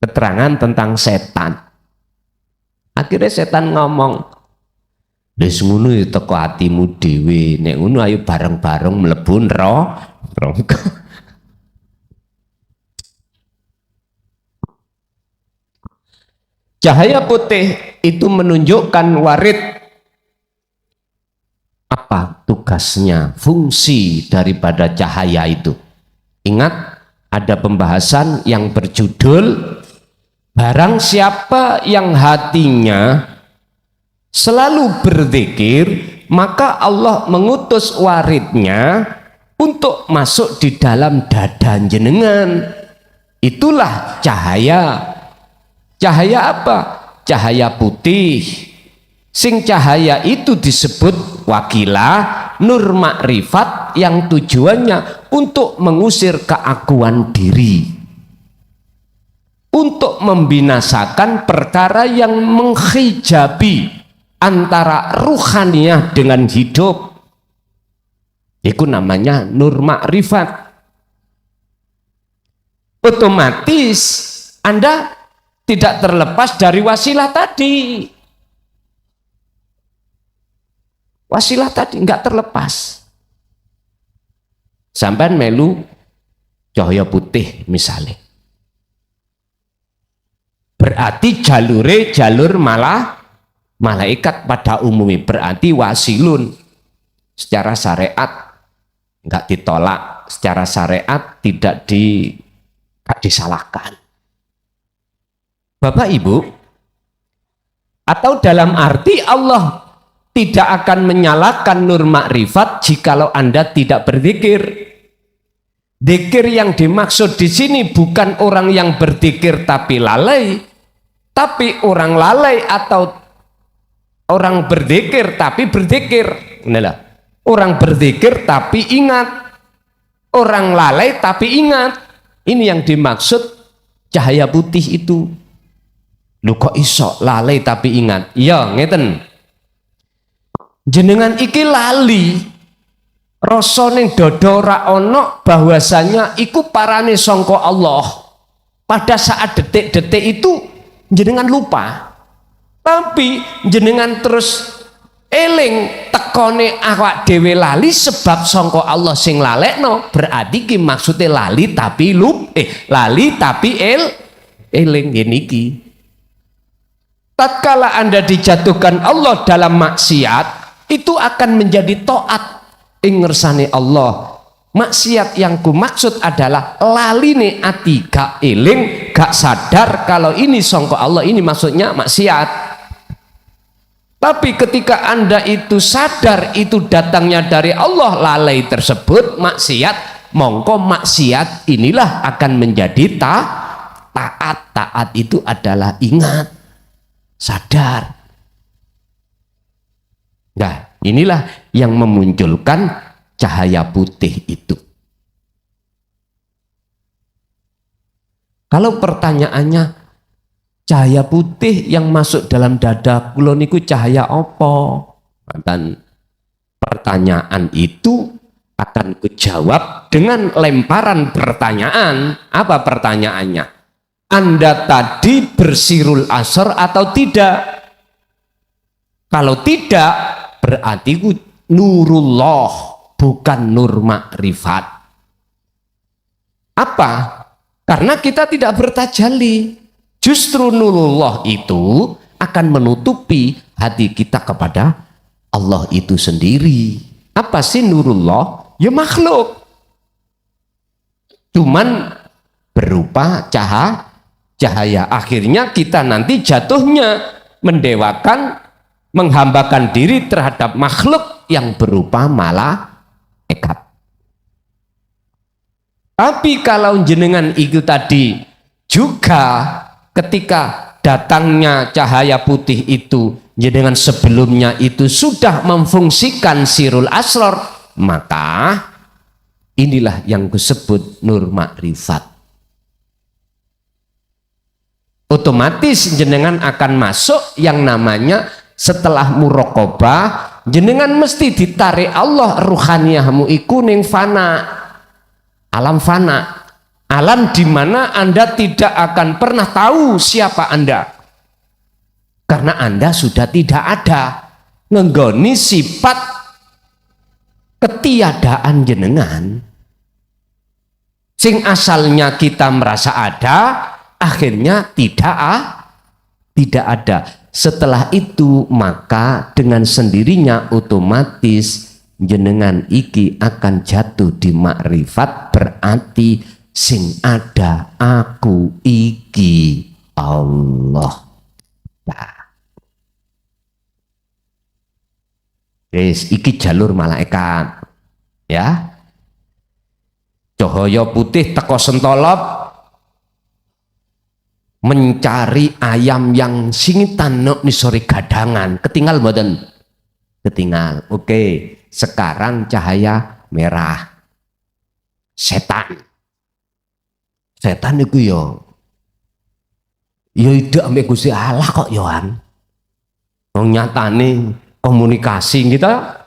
Keterangan tentang setan. Akhirnya setan ngomong, wis ngono ya teko atimu dhewe, nek ngono ayo bareng-bareng mlebu neraka. Cahaya putih itu menunjukkan warid apa tugasnya, fungsi daripada cahaya itu. Ingat, ada pembahasan yang berjudul barang siapa yang hatinya selalu berzikir, maka Allah mengutus waridnya untuk masuk di dalam dada jenengan. Itulah cahaya. Cahaya apa? Cahaya putih. Sing cahaya itu disebut wakilah nur makrifat yang tujuannya untuk mengusir keakuan diri, untuk membinasakan perkara yang menghijabi antara ruhaniyah dengan hidup. Itu namanya nur makrifat. Otomatis Anda tidak terlepas dari wasilah tadi. Wasilah tadi nggak terlepas. Sampai melu cahaya putih misalnya. Berarti jalur malaikat pada umumnya, berarti wasilun secara syariat nggak ditolak, secara syariat tidak disalahkan. Bapak Ibu, atau dalam arti Allah tidak akan menyalakan nur makrifat jikalau Anda tidak berzikir. Zikir yang dimaksud di sini bukan orang yang berzikir tapi lalai, tapi orang lalai atau orang berzikir tapi berzikir. Inilah, orang berzikir tapi ingat, orang lalai tapi ingat. Ini yang dimaksud cahaya putih itu. Lu kok iso lalai tapi ingat? Ya ngeten. Jenengan iki lali, rasa ning dada ora ana bahwasanya iku parane sangka Allah. Pada saat detik-detik itu jenengan lupa. Tapi jenengan terus eling tekone awak dhewe lali sebab sangka Allah sing lalekno. Berarti ki maksude lali tapi lali tapi eling ngene iki. Tatkala Anda dijatuhkan Allah dalam maksiat, itu akan menjadi taat ing ngersane Allah. Maksiat yang ku maksud adalah laline ati, gak eling, gak sadar kalau ini sangka Allah, ini maksudnya maksiat. Tapi ketika Anda itu sadar itu datangnya dari Allah, lalai tersebut maksiat, mongko maksiat inilah akan menjadi taat. Taat itu adalah ingat, sadar. Nah, inilah yang memunculkan cahaya putih itu. Kalau pertanyaannya, cahaya putih yang masuk dalam dada kula niku cahaya apa? Dan pertanyaan itu akan kujawab dengan lemparan pertanyaan. Apa pertanyaannya? Anda tadi bersirul asar atau tidak? Kalau tidak, berarti nurullah, bukan nur makrifat. Apa? Karena kita tidak bertajalli. Justru nurullah itu akan menutupi hati kita kepada Allah itu sendiri. Apa sih nurullah? Ya makhluk. Cuman berupa cahaya. Akhirnya kita nanti jatuhnya mendewakan, menghambakan diri terhadap makhluk yang berupa malaikat. Tapi kalau jenengan itu tadi juga ketika datangnya cahaya putih itu jenengan sebelumnya itu sudah memfungsikan sirul asror, maka inilah yang disebut nur makrifat. Otomatis jenengan akan masuk yang namanya setelah muraqabah, jenengan mesti ditarik Allah ruhaniyahmu iku ning fana, alam fana, alam di mana Anda tidak akan pernah tahu siapa Anda. Karena Anda sudah tidak ada ngenggoni sifat ketiadaan jenengan. Sing asalnya kita merasa ada, akhirnya tidak ada. Setelah itu maka dengan sendirinya otomatis jenengan iki akan jatuh di makrifat, berarti sing ada aku iki Allah. Nah. Yes, iki jalur malaikat. Ya. Cahaya putih teko sentolop mencari ayam yang singitan nok nisori gadangan. Ketinggal mboten? Ketinggal. Oke, sekarang cahaya merah. Setan. Setan itu yo ide ambek Gusti Allah kok yoan. Wong nyatane komunikasi kita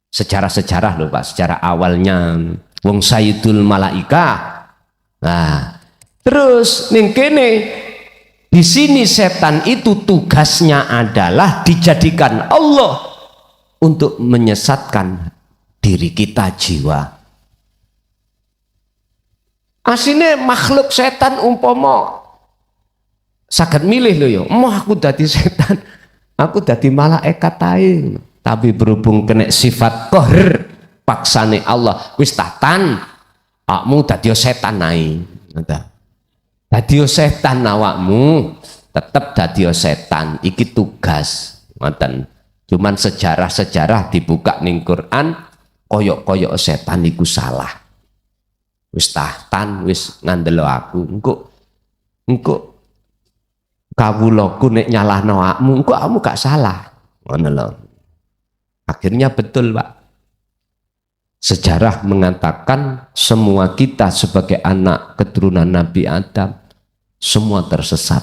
sejarah-sejarah loh Pak, sejarah awalnya wong Sayyidul Malaika. Nah, terus ning kene di sini setan itu tugasnya adalah dijadikan Allah untuk menyesatkan diri kita, jiwa. Asine makhluk setan umpama saged milih lho ya, mau aku dadi setan, aku dadi malaikat ae. Tapi berhubung kena sifat qahr paksane Allah, wis tatan awakmu dadi setan ae. Dadi setan awakmu, tetep dadi setan. Iki tugas. Ngoten. Cuman sejarah-sejarah dibuka ning Quran koyok-koyok setan iku salah. Wis tatan, wis ngandelo aku. Engko kawulaku nek nyalahno awakmu, engko awakmu gak salah. Ngono lho. Akhirnya betul Pak. Sejarah mengatakan semua kita sebagai anak keturunan Nabi Adam semua tersesat.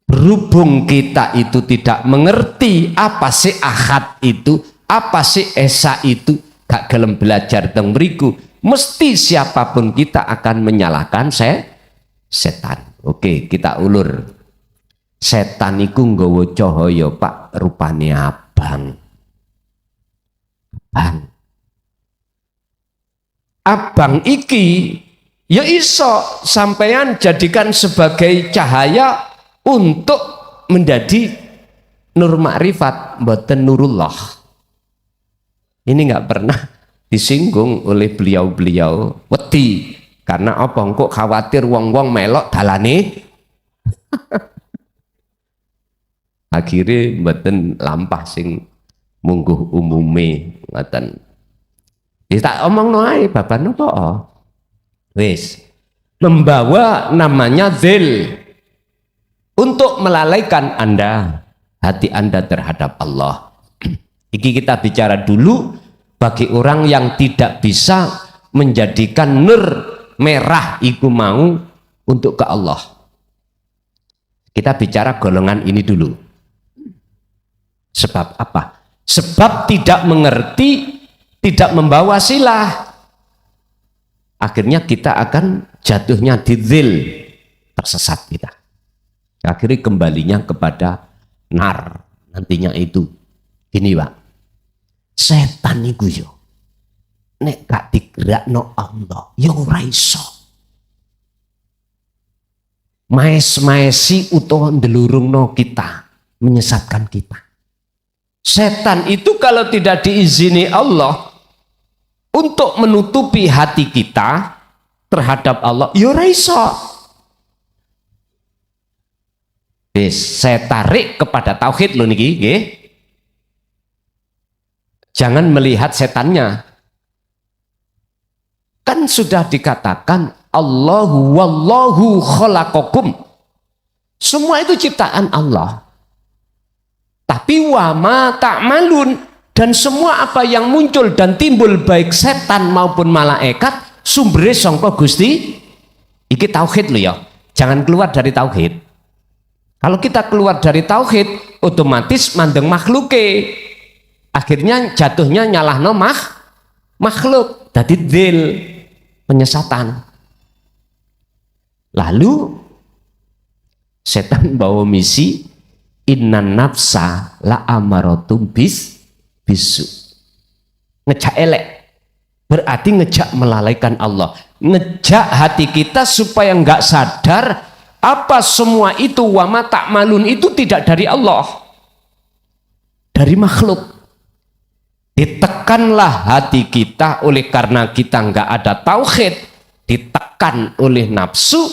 Berhubung kita itu tidak mengerti apa sih ahad itu, apa sih esa itu, gak gelem belajar teng mriku, mesti siapapun kita akan menyalahkan setan. Oke, kita ulur. Setan iku nggawa cahaya Pak, rupane abang. Abang iki ya iso sampean jadikan sebagai cahaya untuk menjadi nur makrifat, mboten nurullah. Ini nggak pernah disinggung oleh beliau-beliau. Wedi karena apa? Kok khawatir wong-wong melok dalane. Akhirnya mboten lampah sing mungguh umume ngoten. Wis tak omongno ae baban apa? Wis membawa namanya zil untuk melalaikan Anda, hati Anda terhadap Allah. Iki kita bicara dulu bagi orang yang tidak bisa menjadikan nur merah iku mau untuk ke Allah. Kita bicara golongan ini dulu. Sebab apa? Sebab tidak mengerti, tidak membawa silah. Akhirnya kita akan jatuhnya di dzil, tersesat kita. Akhirnya kembalinya kepada nar nantinya itu. Gini Pak, setan iku yo nek gak digerakno Allah yo ora iso. Maes-maesi utawa ndelurungno kita, menyesatkan kita. Setan itu kalau tidak diizini Allah untuk menutupi hati kita terhadap Allah, ya ora iso. Saya tarik kepada tauhid loh niki, nggih. Jangan melihat setannya. Kan sudah dikatakan Allahu wallahu khalaqakum. Semua itu ciptaan Allah. Tapi wa ma ta'malun, dan semua apa yang muncul dan timbul baik setan maupun malaikat sumbernya sangka Gusti. Iki tauhid lho ya. Jangan keluar dari tauhid. Kalau kita keluar dari tauhid, otomatis mandeng makhluke. Akhirnya jatuhnya nyalahno makhluk. Dadi dzil, penyesatan. Lalu Setan bawa misi innan nafsa la amaratum bisu. Ngejak elek berarti ngejak melalaikan Allah, ngejak hati kita supaya nggak sadar apa semua itu wa ma ta'malun itu tidak dari Allah, dari makhluk. Ditekanlah hati kita oleh karena kita nggak ada tauhid, ditekan oleh nafsu,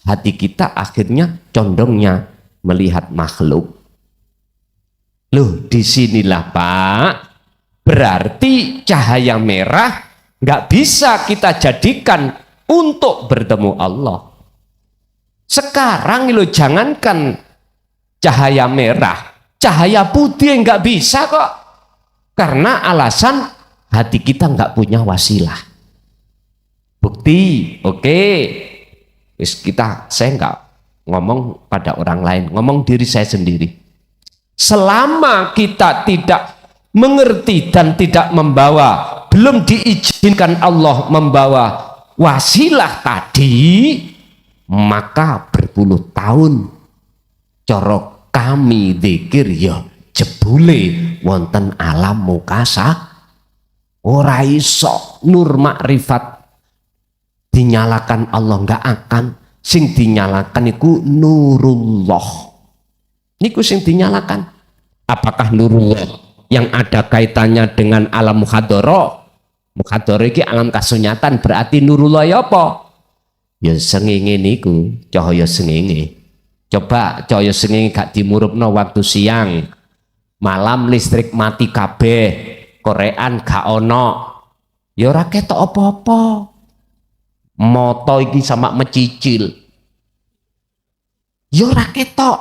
hati kita akhirnya condongnya melihat makhluk. Loh, disinilah Pak, berarti cahaya merah nggak bisa kita jadikan untuk bertemu Allah. Sekarang lo jangankan cahaya merah, cahaya putih nggak bisa kok, karena alasan hati kita nggak punya wasilah. Bukti, oke, saya nggak ngomong pada orang lain, ngomong diri saya sendiri. Selama kita tidak mengerti dan tidak membawa, belum diizinkan Allah membawa wasilah tadi, maka berpuluh tahun corok kami dzikir ya jebule wonten alam mukasa ora iso nur makrifat dinyalakan Allah, nggak akan. Sing dinyalakan iku nurullah, niku sing dinyalakan. Apakah nurullah yang ada kaitannya dengan alam mukhadara? Mukhadara iki alam kasunyatan, berarti nurullah ya apa? Ya sengenge niku, cahaya sengenge. Coba cahaya sengenge gak dimurupno waktu siang, malam listrik mati kabeh, korean gak ono, ya ora ketok apa-apa. Moto iki sama mecicil, ya ora ketok.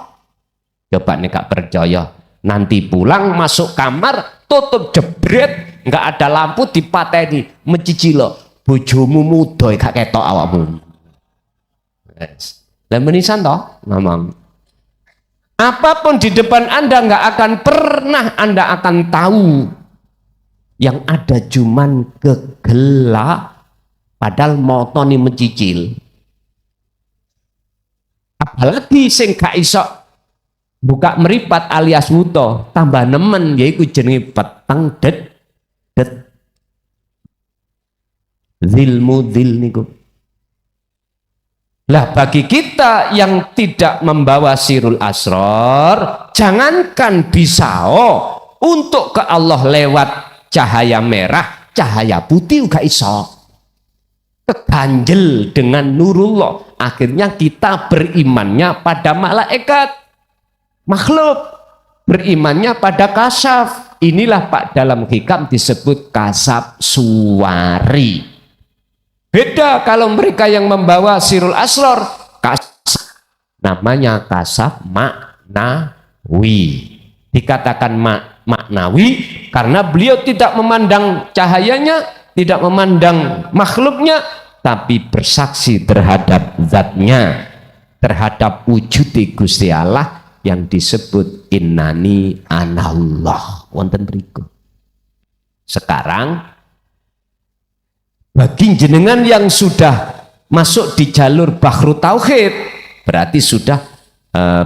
Coba nek gak percaya, nanti pulang masuk kamar tutup jebret, nggak ada lampu dipateni mecicilo, bojomu muda gak ketok awakmu. Dan menisan toh ngomong apapun di depan Anda nggak akan pernah Anda akan tahu, yang ada cuman kegelap, padahal motoni mencicil. Apalagi sing gak iso buka meripat alias wuto, tambah nemen yaiku jenenge peteng det zilmu zil niku. Lah bagi kita yang tidak membawa sirul asrar, jangankan bisa untuk ke Allah lewat cahaya merah, cahaya putih gak iso. Keganjel dengan nurullah, akhirnya kita berimannya pada malaikat, makhluk, berimannya pada kasaf. Inilah Pak dalam hikam disebut kasaf suwari. Beda kalau mereka yang membawa sirul asrar, namanya kasaf maknawi. Dikatakan maknawi karena beliau tidak memandang cahayanya, tidak memandang makhluknya, tapi bersaksi terhadap zatnya, terhadap wujud Gusti Allah yang disebut innani anallah. Wonten berikut. Sekarang bagi jenengan yang sudah masuk di jalur bahru tauhid, berarti sudah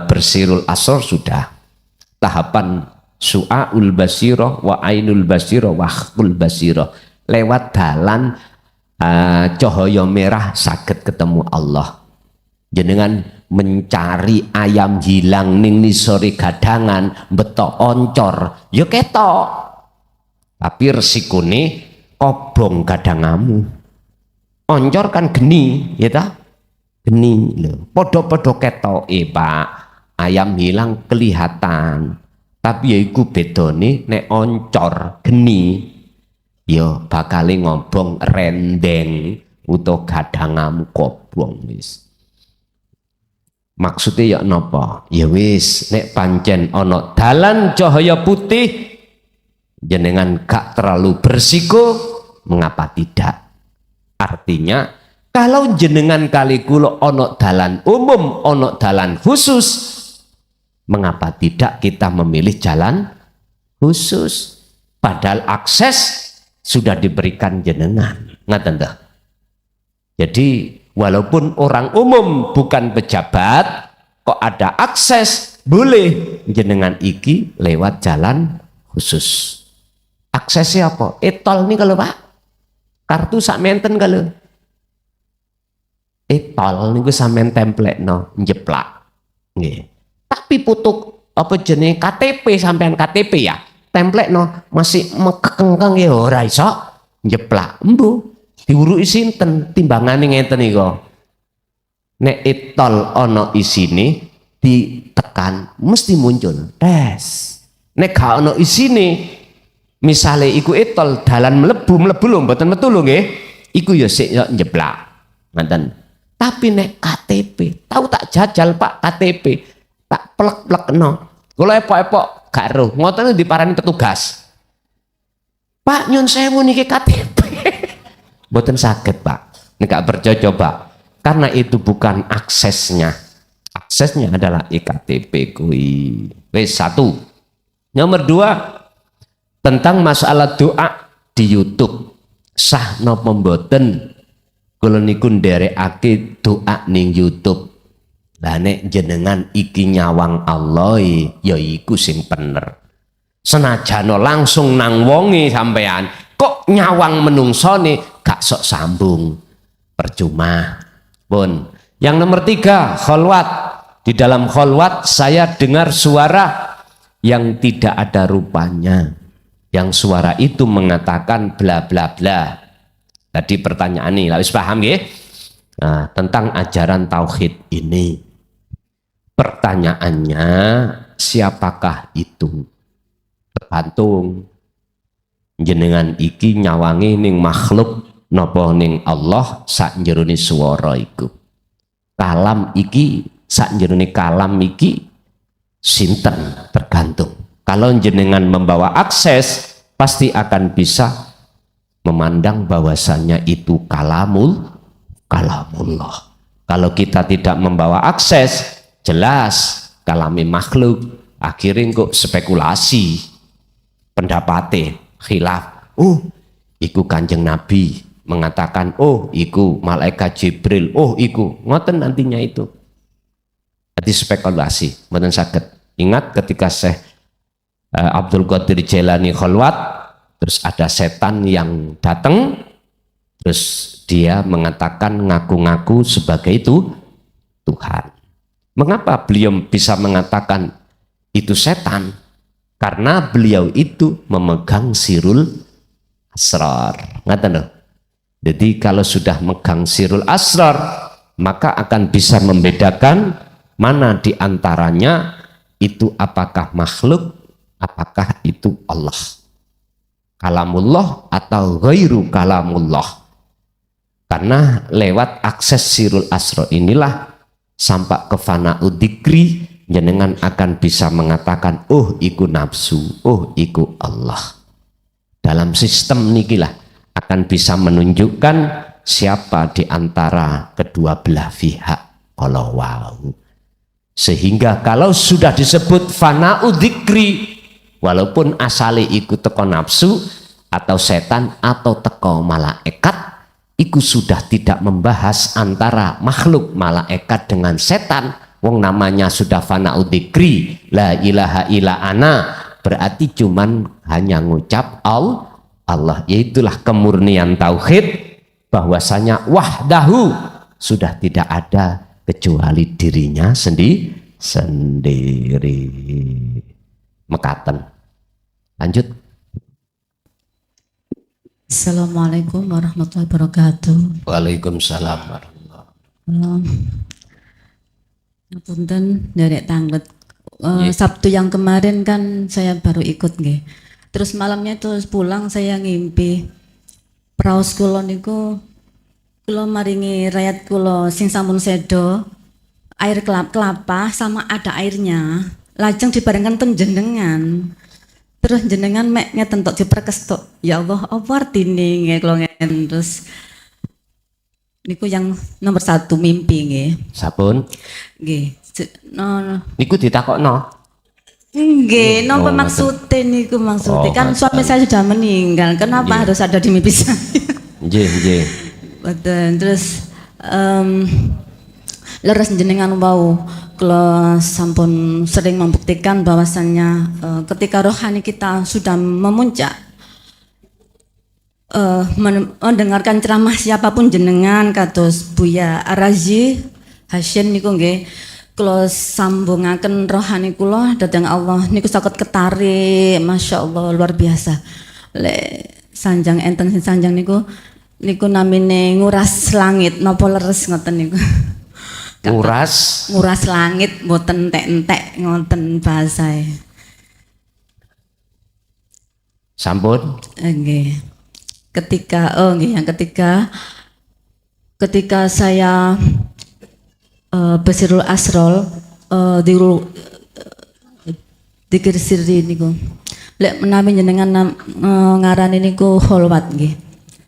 bersirul asrar, sudah tahapan su'aul basirah wa ainul basirah wa akhul basirah, lewat dalan cahaya merah saged ketemu Allah. Jenengan mencari ayam hilang ning nisore gadangan, betok oncor ya ketok, tapi resikone obong gadangamu. Oncor kan geni, ya ta? Geni lho. Podo-podo ketoke, Pak. Ayam hilang kelihatan. Tapi ya iku bedone nek oncor geni, ya bakal ngobong rendeng utawa gadangamu kobong wis. Maksudnya ya napa? Ya wis nek pancen ana dalan cahaya putih, jenengan gak terlalu bersiko, mengapa tidak? Artinya kalau jenengan kali kula ono dalan umum, ono dalan khusus, mengapa tidak kita memilih jalan khusus? Padahal akses sudah diberikan jenengan. Ngaten dah. Jadi walaupun orang umum bukan pejabat, kok ada akses, boleh jenengan iki lewat jalan khusus. Aksesnya apa? Tol nih kalau Pak, kartu sak menten kalau. Tol niku sampean template no njeplak. Nggih. Tapi putuk apa jenenge KTP sampean KTP ya. Template no masih mekengkeng ya ora iso njeplak. Embu diuruki sinten timbangane ngeten niku. Nek tol ana isine ditekan mesti muncul. Tes. Nek gak ana isine misale iku tol dalan mlebu lho mboten metu lho nggih. Iku ya sik njeplak. Ngoten. Tapi nek KTP, tahu tak jajal Pak KTP, tak plek-plek no. Kalau epok-epok gak ero, ngoten diparani petugas. Pak nyun sewu niki KTP. Mboten saged Pak. Nek gak percaya coba. Karena itu bukan aksesnya. Aksesnya adalah iktp kui. Wes satu. Nomor dua, tentang masalah doa di YouTube. Sah napa mboten? Kula niku nderekake doa ning YouTube. Lah nek jenengan iki nyawang Allah ya iku sing bener. Senajan langsung nang wonge sampean, kok nyawang menungsone gak sok sambung. Percuma. Pun. Yang nomor tiga, kholwat. Di dalam kholwat saya dengar suara yang tidak ada rupanya. Yang suara itu mengatakan bla bla bla. Tadi pertanyaan ini, harus paham ya? Nah, tentang ajaran tauhid ini. Pertanyaannya, siapakah itu? Tergantung. Jenengan iki nyawangi ning makhluk napa ning Allah sak jerone swara iku. Kalam iki sak jerone kalam iki sinten tergantung. Kalau jenengan membawa akses pasti akan bisa memandang bahwasannya itu kalamullah. Kalau kita tidak membawa akses, jelas kalami makhluk, akhirnya kok spekulasi, pendapatnya khilaf. Oh, iku Kanjeng Nabi mengatakan, oh, iku malaikat Jibril, oh, iku ngoten nantinya itu. Jadi spekulasi, mboten saged. Ingat ketika Syekh Abdul Qadir Jailani kholwat, terus ada setan yang datang, terus dia mengatakan ngaku-ngaku sebagai itu Tuhan. Mengapa beliau bisa mengatakan itu setan? Karena beliau itu memegang sirul asrar. Ngaten lho. Jadi kalau sudah megang sirul asrar, maka akan bisa membedakan mana di antaranya itu apakah makhluk, apakah itu Allah. Kalamullah atau ghairu kalamullah. Karena lewat akses sirul asra inilah sampai ke fana'ud dzikri, jenengan akan bisa mengatakan oh iku nafsu, oh iku Allah. Dalam sistem nikilah akan bisa menunjukkan siapa di antara kedua belah pihak. Kalau wow. Sehingga kalau sudah disebut fana'ud dzikri, walaupun asale iku teko nafsu atau setan atau teko malaikat, iku sudah tidak membahas antara makhluk malaikat dengan setan. Wong namanya sudah fana'ud dzikri, la ilaha illa ana, berarti cuman hanya ngucap Allah. Yaitulah kemurnian tauhid, bahwasanya wahdahu sudah tidak ada kecuali dirinya sendiri. Mekaten. Lanjut. Assalamualaikum warahmatullahi wabarakatuh. Waalaikumsalam warahmatullahi wabarakatuh. Ngapunten derek tanglet. Sabtu yang kemarin kan saya baru ikut nggih. Terus malamnya itu pulang saya ngimpi praos kula niku kula maringi rakyat kula sing sampun sedo air kelapa sama ada airnya. Lajeng dibarengkan ten jenengan. Terus jenengan mek ngeten tok diperkes tok. Ya Allah, apa artine nggih kula ngeten. Terus niku yang nomor 1 mimpi nggih. Sampun. Nggih. Niku ditakokno. Nggih, napa maksudnya niku maksudnya? Kan suami saya sudah meninggal. Kenapa harus ada di mimpi saya? Nggih. Betul. Terus leres jenengan wau kula sampun sering membuktikan bahwasannya ketika rohani kita sudah memuncak, mendengarkan ceramah siapapun jenengan kados Buya Arazi Hasyim niku nggih kula sambungaken rohani kula dhateng Allah niku saged ketarik, Masya Allah luar biasa. Lek sanjang enten sanjang niku namine nguras langit napa leres ngoten niku. Nguras langit mboten entek-entek ngoten bahasae. Sampun. Nggih. Ketika saya Basirul Asrol dikir sirri niku. Lek menawi jenengan ngarani niku kholwat nggih.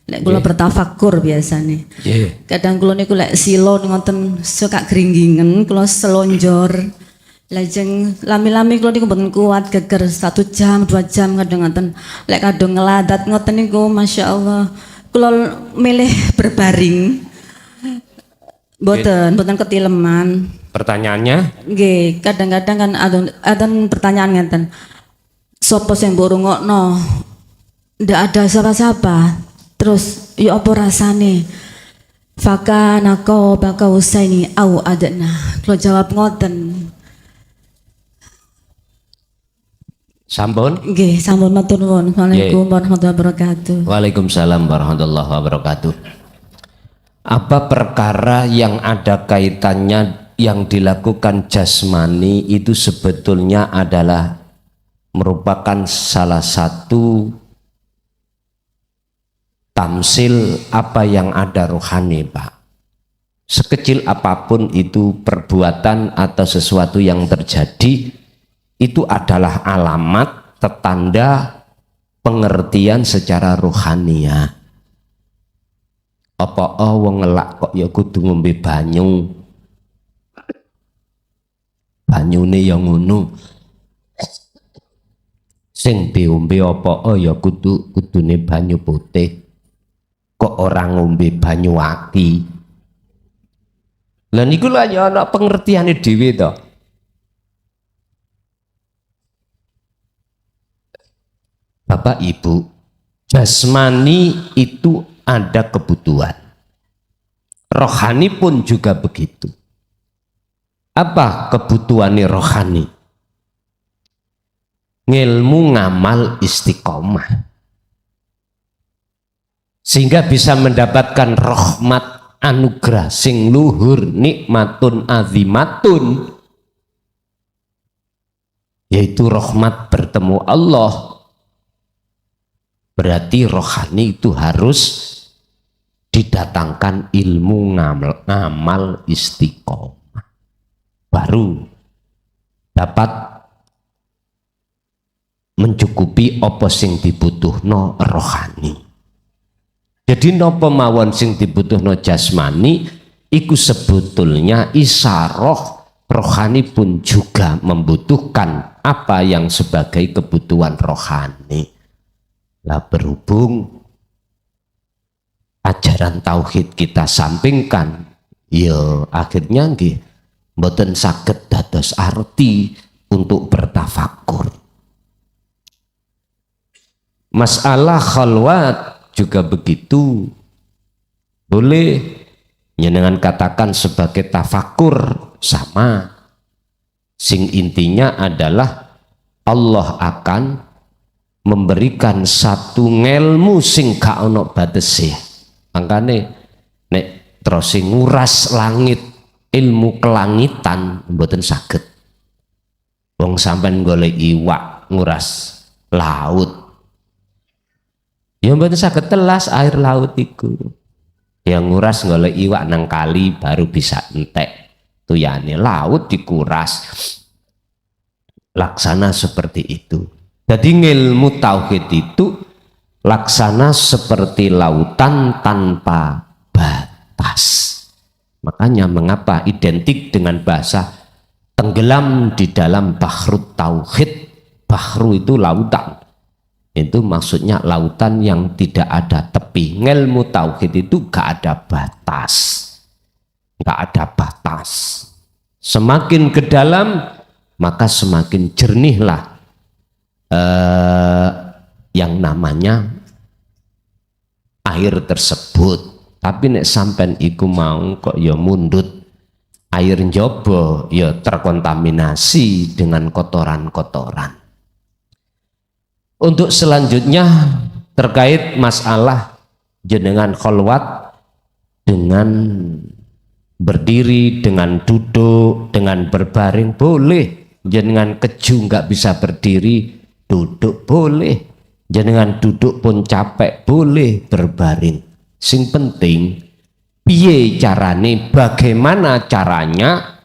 Lek kula bertafakur biasane. Kadang kula niku lek silo ngoten suka gringgingen kula selonjor. Lajeng lami-lami kula niku mboten kuat geger 1 jam 2 jam kadang ngoten. Lek kadung ngeladat ngoten niku Masya Allah kula milih berbaring. Mboten ketileman. Pertanyaannya? Nggih, kadang-kadang kan ada pertanyaan ngeten. Sopo sing mbok rungokno? Ndak ada siapa-siapa. Terus ya apa rasane? Faka nako baka usaini au adna. Kalau jawab ngoten. Sampun? Nggih, sampun matur nuwun. Assalamualaikum warahmatullahi wabarakatuh. Waalaikumsalam warahmatullahi wabarakatuh. Apa perkara yang ada kaitannya yang dilakukan jasmani itu sebetulnya adalah merupakan salah satu tamsil apa yang ada rohani, Pak. Sekecil apapun itu perbuatan atau sesuatu yang terjadi, itu adalah alamat, petanda pengertian secara rohania. Apa wong ngelak kok ya kudu ngombe banyu. Banyune ya ngono. Sing diombe apa ya kudune banyu putih. Kok orang ngombe banyu aki. Lah niku lha ya ana pengertiane dhewe to. Bapak Ibu, jasmani itu ada kebutuhan. Rohani pun juga begitu. Apa kebutuhannya rohani? Ngilmu ngamal istiqomah. Sehingga bisa mendapatkan rahmat anugerah sing luhur nikmatun azimatun, yaitu rahmat bertemu Allah. Berarti rohani itu harus didatangkan ilmu ngamal istiqomah, baru dapat mencukupi apa sing dibutuhno rohani. Jadi napa mawon sing dibutuhno jasmani iku sebetulnya isaroh rohani pun juga membutuhkan apa yang sebagai kebutuhan rohani. Lah berhubung ajaran tauhid kita sampingkan, ya akhirnya nggih mboten saged dados arti untuk bertafakur. Masalah khalwat juga begitu, boleh jenengan katakan sebagai tafakur, sama. Sing intinya adalah Allah akan memberikan satu ngelmu sing gak ono batese. Makane nek terus nguras langit, ilmu kelangitan mboten saged. Wong sampean golek iwak nguras laut, ya mboten saged telas air laut iku. Yang nguras golek iwak nang kali baru bisa entek. Tuyane laut dikuras. Laksana seperti itu. Jadi ilmu tauhid itu laksana seperti lautan tanpa batas. Makanya mengapa identik dengan bahasa tenggelam di dalam bahrut tauhid. Bahru itu lautan. Itu maksudnya lautan yang tidak ada tepi. Ilmu tauhid itu gak ada batas. nggak ada batas. Semakin ke dalam maka semakin jernihlah yang namanya air tersebut. Tapi nek sampean iku mau kok ya mundut, air njaba ya terkontaminasi dengan kotoran-kotoran. Untuk selanjutnya terkait masalah jenengan kholwat dengan berdiri, dengan duduk, dengan berbaring boleh. Jenengan keju nggak bisa berdiri, duduk boleh. Jenengan duduk pun capek boleh, berbaring. Sing penting piye carane, bagaimana caranya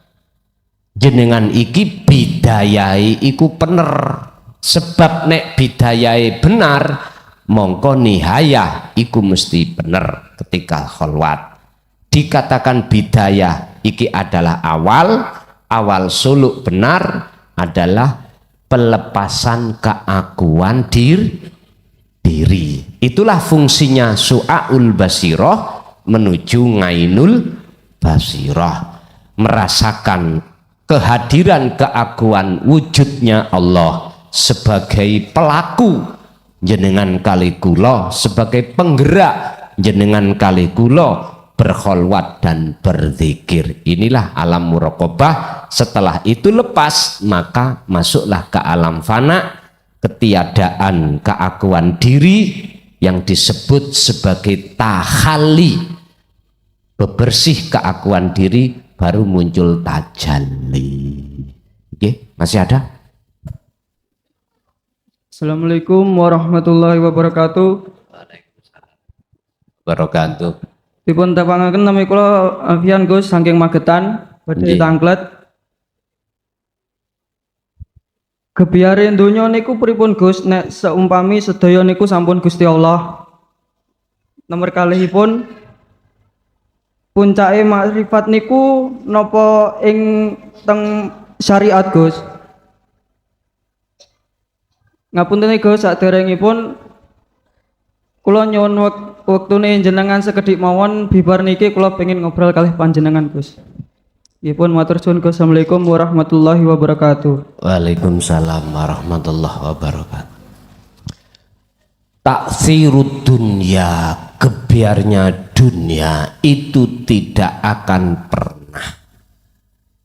jenengan iki bidayai iku bener. Sebab nek bidayai benar mongko nihayah iku mesti bener ketika kholwat. Dikatakan bidayah iki adalah awal suluk benar adalah pelepasan keakuan diri. Itulah fungsinya su'aul basirah menuju ngainul basirah, merasakan kehadiran keakuan wujudnya Allah sebagai pelaku jenengan kali kula, sebagai penggerak jenengan kali kula berkholwat dan berzikir. Inilah alam muraqabah. Setelah itu lepas maka masuklah ke alam fana, ketiadaan keakuan diri yang disebut sebagai tahalli, bebersih keakuan diri, baru muncul tajalli. Oke, masih ada? Assalamualaikum warahmatullahi wabarakatuh. Wabarakatuh. Dipun tepangaken nami kula Alfian Gus saking Magetan badhe Nggih. tanglet. Gebyare donya niku pripun Gus nek seumpami sedaya niku sampun Gusti Allah. Nomor kalihipun puncake makrifat niku napa ing teng syariat Gus? Ngapunten Gus, saderengipun kula nyuwun wektune jenengan sekedhik mawon bibar niki kula pengen ngobrol kalih panjenengan Gus. Nggih matur suwun Gus. Assalamualaikum warahmatullahi wabarakatuh. Waalaikumsalam warahmatullahi wabarakatuh. Taksirud dunia, kebiarnya dunia itu tidak akan pernah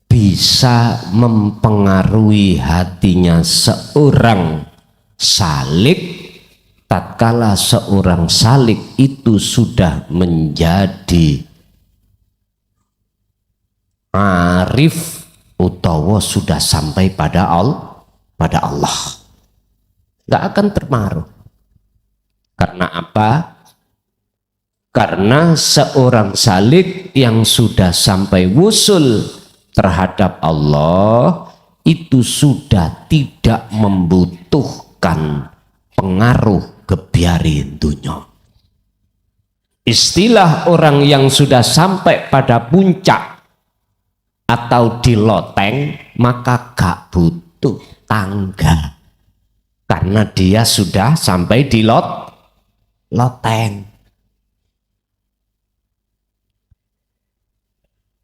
bisa mempengaruhi hatinya seorang salik tatkala seorang salik itu sudah menjadi arif utawa sudah sampai pada Allah, nggak akan terpengaruh. Karena apa? Karena seorang salik yang sudah sampai wusul terhadap Allah itu sudah tidak membutuhkan pengaruh gebyari dunya. Istilah orang yang sudah sampai pada puncak atau di loteng maka gak butuh tangga karena dia sudah sampai di loteng.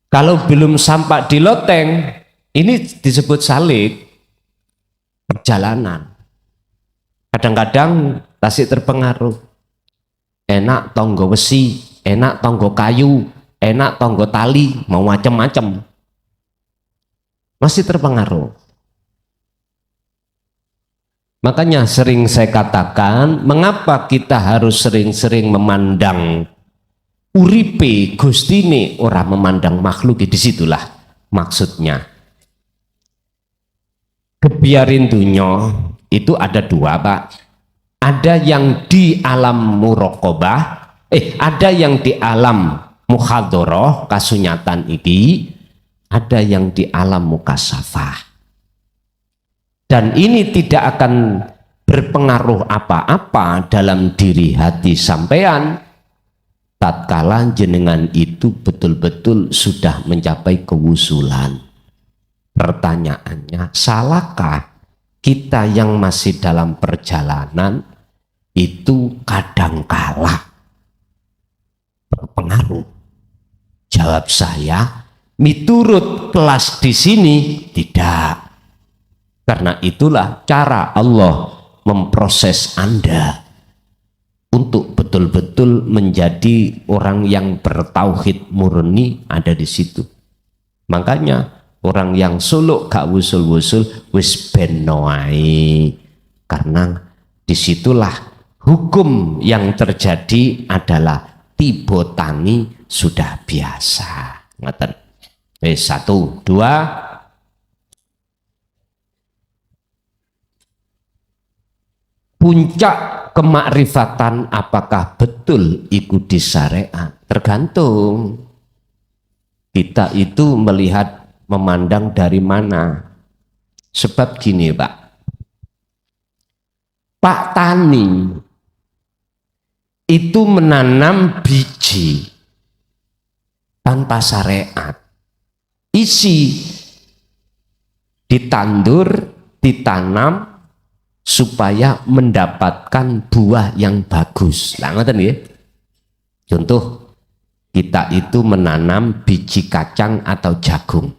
Kalau belum sampai di loteng, ini disebut salik perjalanan. Kadang-kadang tasik terpengaruh. Enak tonggo besi, enak tonggo kayu, enak tonggo tali, mau macam-macam. Masih terpengaruh. Makanya sering saya katakan, mengapa kita harus sering-sering memandang uripe gustine orang memandang makhluk, disitulah maksudnya. Kebiarin dunya itu ada dua Pak. Ada yang di alam muraqabah, ada yang di alam muhadharah kasunyatan iki, ada yang di alam mukasafah. Dan ini tidak akan berpengaruh apa-apa dalam diri hati sampean tatkala jenengan itu betul-betul sudah mencapai kewusulan. Pertanyaannya, salahkah kita yang masih dalam perjalanan itu kadangkala berpengaruh? Jawab saya, miturut kelas di sini tidak. Karena itulah cara Allah memproses Anda untuk betul-betul menjadi orang yang bertauhid murni ada di situ. Makanya orang yang suluk gak wusul-wusul wis ben noai. Karena disitulah hukum yang terjadi adalah tiba tangi sudah biasa. Ngoten. Wis 1, 2. Puncak kemakrifatan apakah betul ikuti syariat? Tergantung. Kita itu melihat, memandang dari mana. Sebab gini Pak, Pak Tani itu menanam biji tanpa syariat. Isi ditandur, ditanam supaya mendapatkan buah yang bagus. Lah ngoten nggih. Contoh, kita itu menanam biji kacang atau jagung.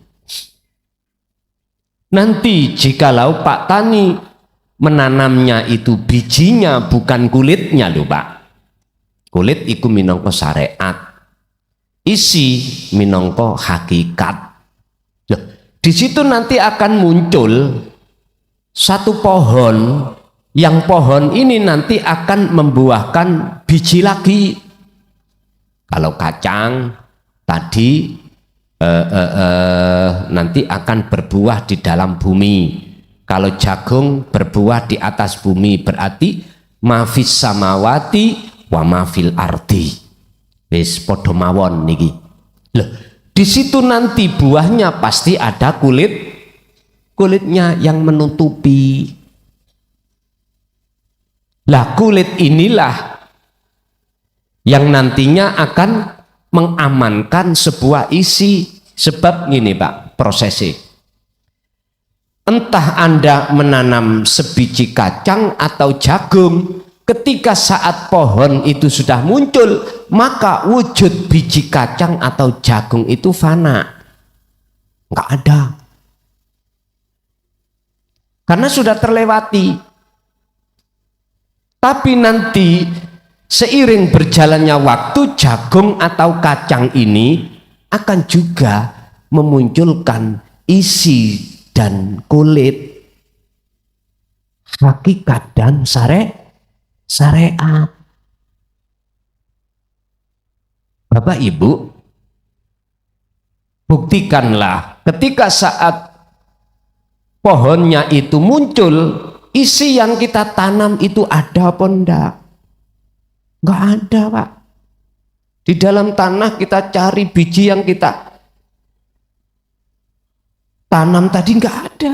Nanti jikalau Pak Tani menanamnya itu bijinya bukan kulitnya lho Pak. Kulit iku minangka syariat. Isi minangka hakikat. Loh, di situ nanti akan muncul satu pohon, yang pohon ini nanti akan membuahkan biji lagi. Kalau kacang tadi nanti akan berbuah di dalam bumi. Kalau jagung berbuah di atas bumi, berarti mafis samawati wa mafil ardi. Wis padha mawon niki. Loh, di situ nanti buahnya pasti ada kulitnya yang menutupi. Lah kulit inilah yang nantinya akan mengamankan sebuah isi. Sebab gini Pak prosesnya, entah Anda menanam sebiji kacang atau jagung, ketika saat pohon itu sudah muncul, maka wujud biji kacang atau jagung itu fana, nggak ada. Karena sudah terlewati. Tapi nanti seiring berjalannya waktu, jagung atau kacang ini akan juga memunculkan isi dan kulit, hakikat dan syariat. Bapak Ibu, buktikanlah ketika saat pohonnya itu muncul, isi yang kita tanam itu ada apa enggak? Enggak ada Pak. Di dalam tanah kita cari biji yang kita tanam tadi enggak ada.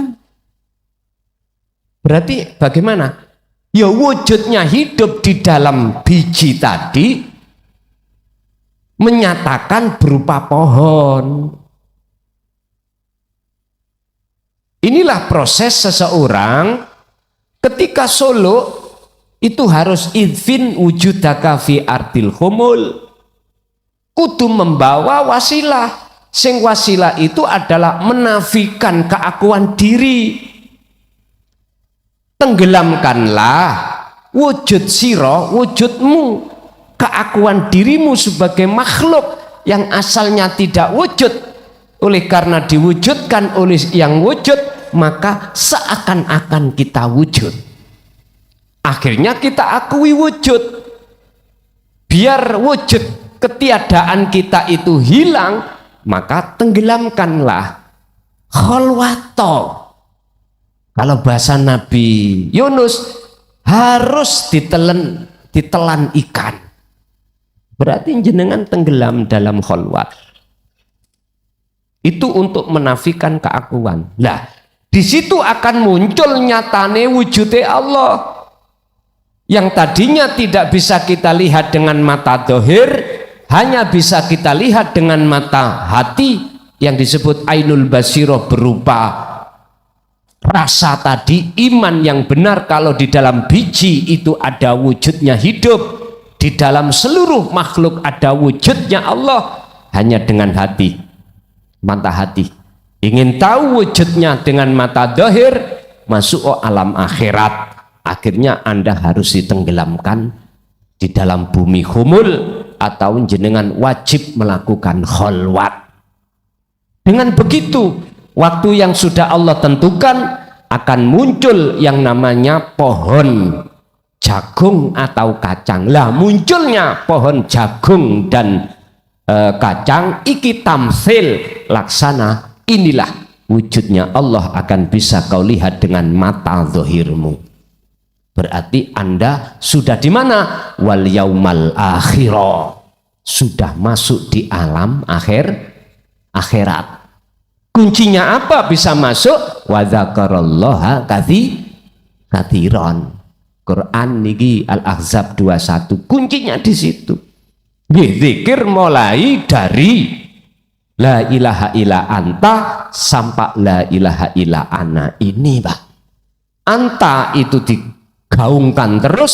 Berarti bagaimana? Ya wujudnya hidup di dalam biji tadi menyatakan berupa pohon. Inilah proses seseorang ketika suluk itu harus idfin wujudaka fi ardil khumul, kudu membawa wasilah. Sing wasilah itu adalah menafikan keakuan diri. Tenggelamkanlah wujud siro, wujudmu, keakuan dirimu sebagai makhluk yang asalnya tidak wujud. Oleh karena diwujudkan oleh yang wujud, maka seakan-akan kita wujud. Akhirnya kita akui wujud. Biar wujud ketiadaan kita itu hilang, maka tenggelamkanlah kholwato. Kalau bahasa Nabi Yunus, harus ditelan ikan. Berarti jenengan tenggelam dalam kholwat. Itu untuk menafikan keakuan. Lah, di situ akan muncul nyatane wujudnya Allah. Yang tadinya tidak bisa kita lihat dengan mata dohir, hanya bisa kita lihat dengan mata hati, yang disebut ainul basiroh, berupa rasa tadi, iman yang benar. Kalau di dalam biji itu ada wujudnya hidup, di dalam seluruh makhluk ada wujudnya Allah. hanya dengan hati, mata hati. Ingin tahu wujudnya dengan mata dohir, masuk alam akhirat. Akhirnya Anda harus ditenggelamkan di dalam bumi humul, atau jenengan wajib melakukan kholwat. Dengan begitu, waktu yang sudah Allah tentukan, akan muncul yang namanya pohon jagung atau kacang. Lah munculnya pohon jagung dan kacang iki tamsil laksana, inilah wujudnya Allah akan bisa kau lihat dengan mata zahirmu. Berarti Anda sudah di mana? Wal yaumal akhirah, sudah masuk di alam akhirat. Kuncinya apa bisa masuk? Wa dzakarallaha katsiran. Quran niki Al-Ahzab 21, kuncinya di situ. Zikir mulai dari la ilaha illa anta sampai la ilaha illa ana ini, Pak. Anta itu digaungkan terus,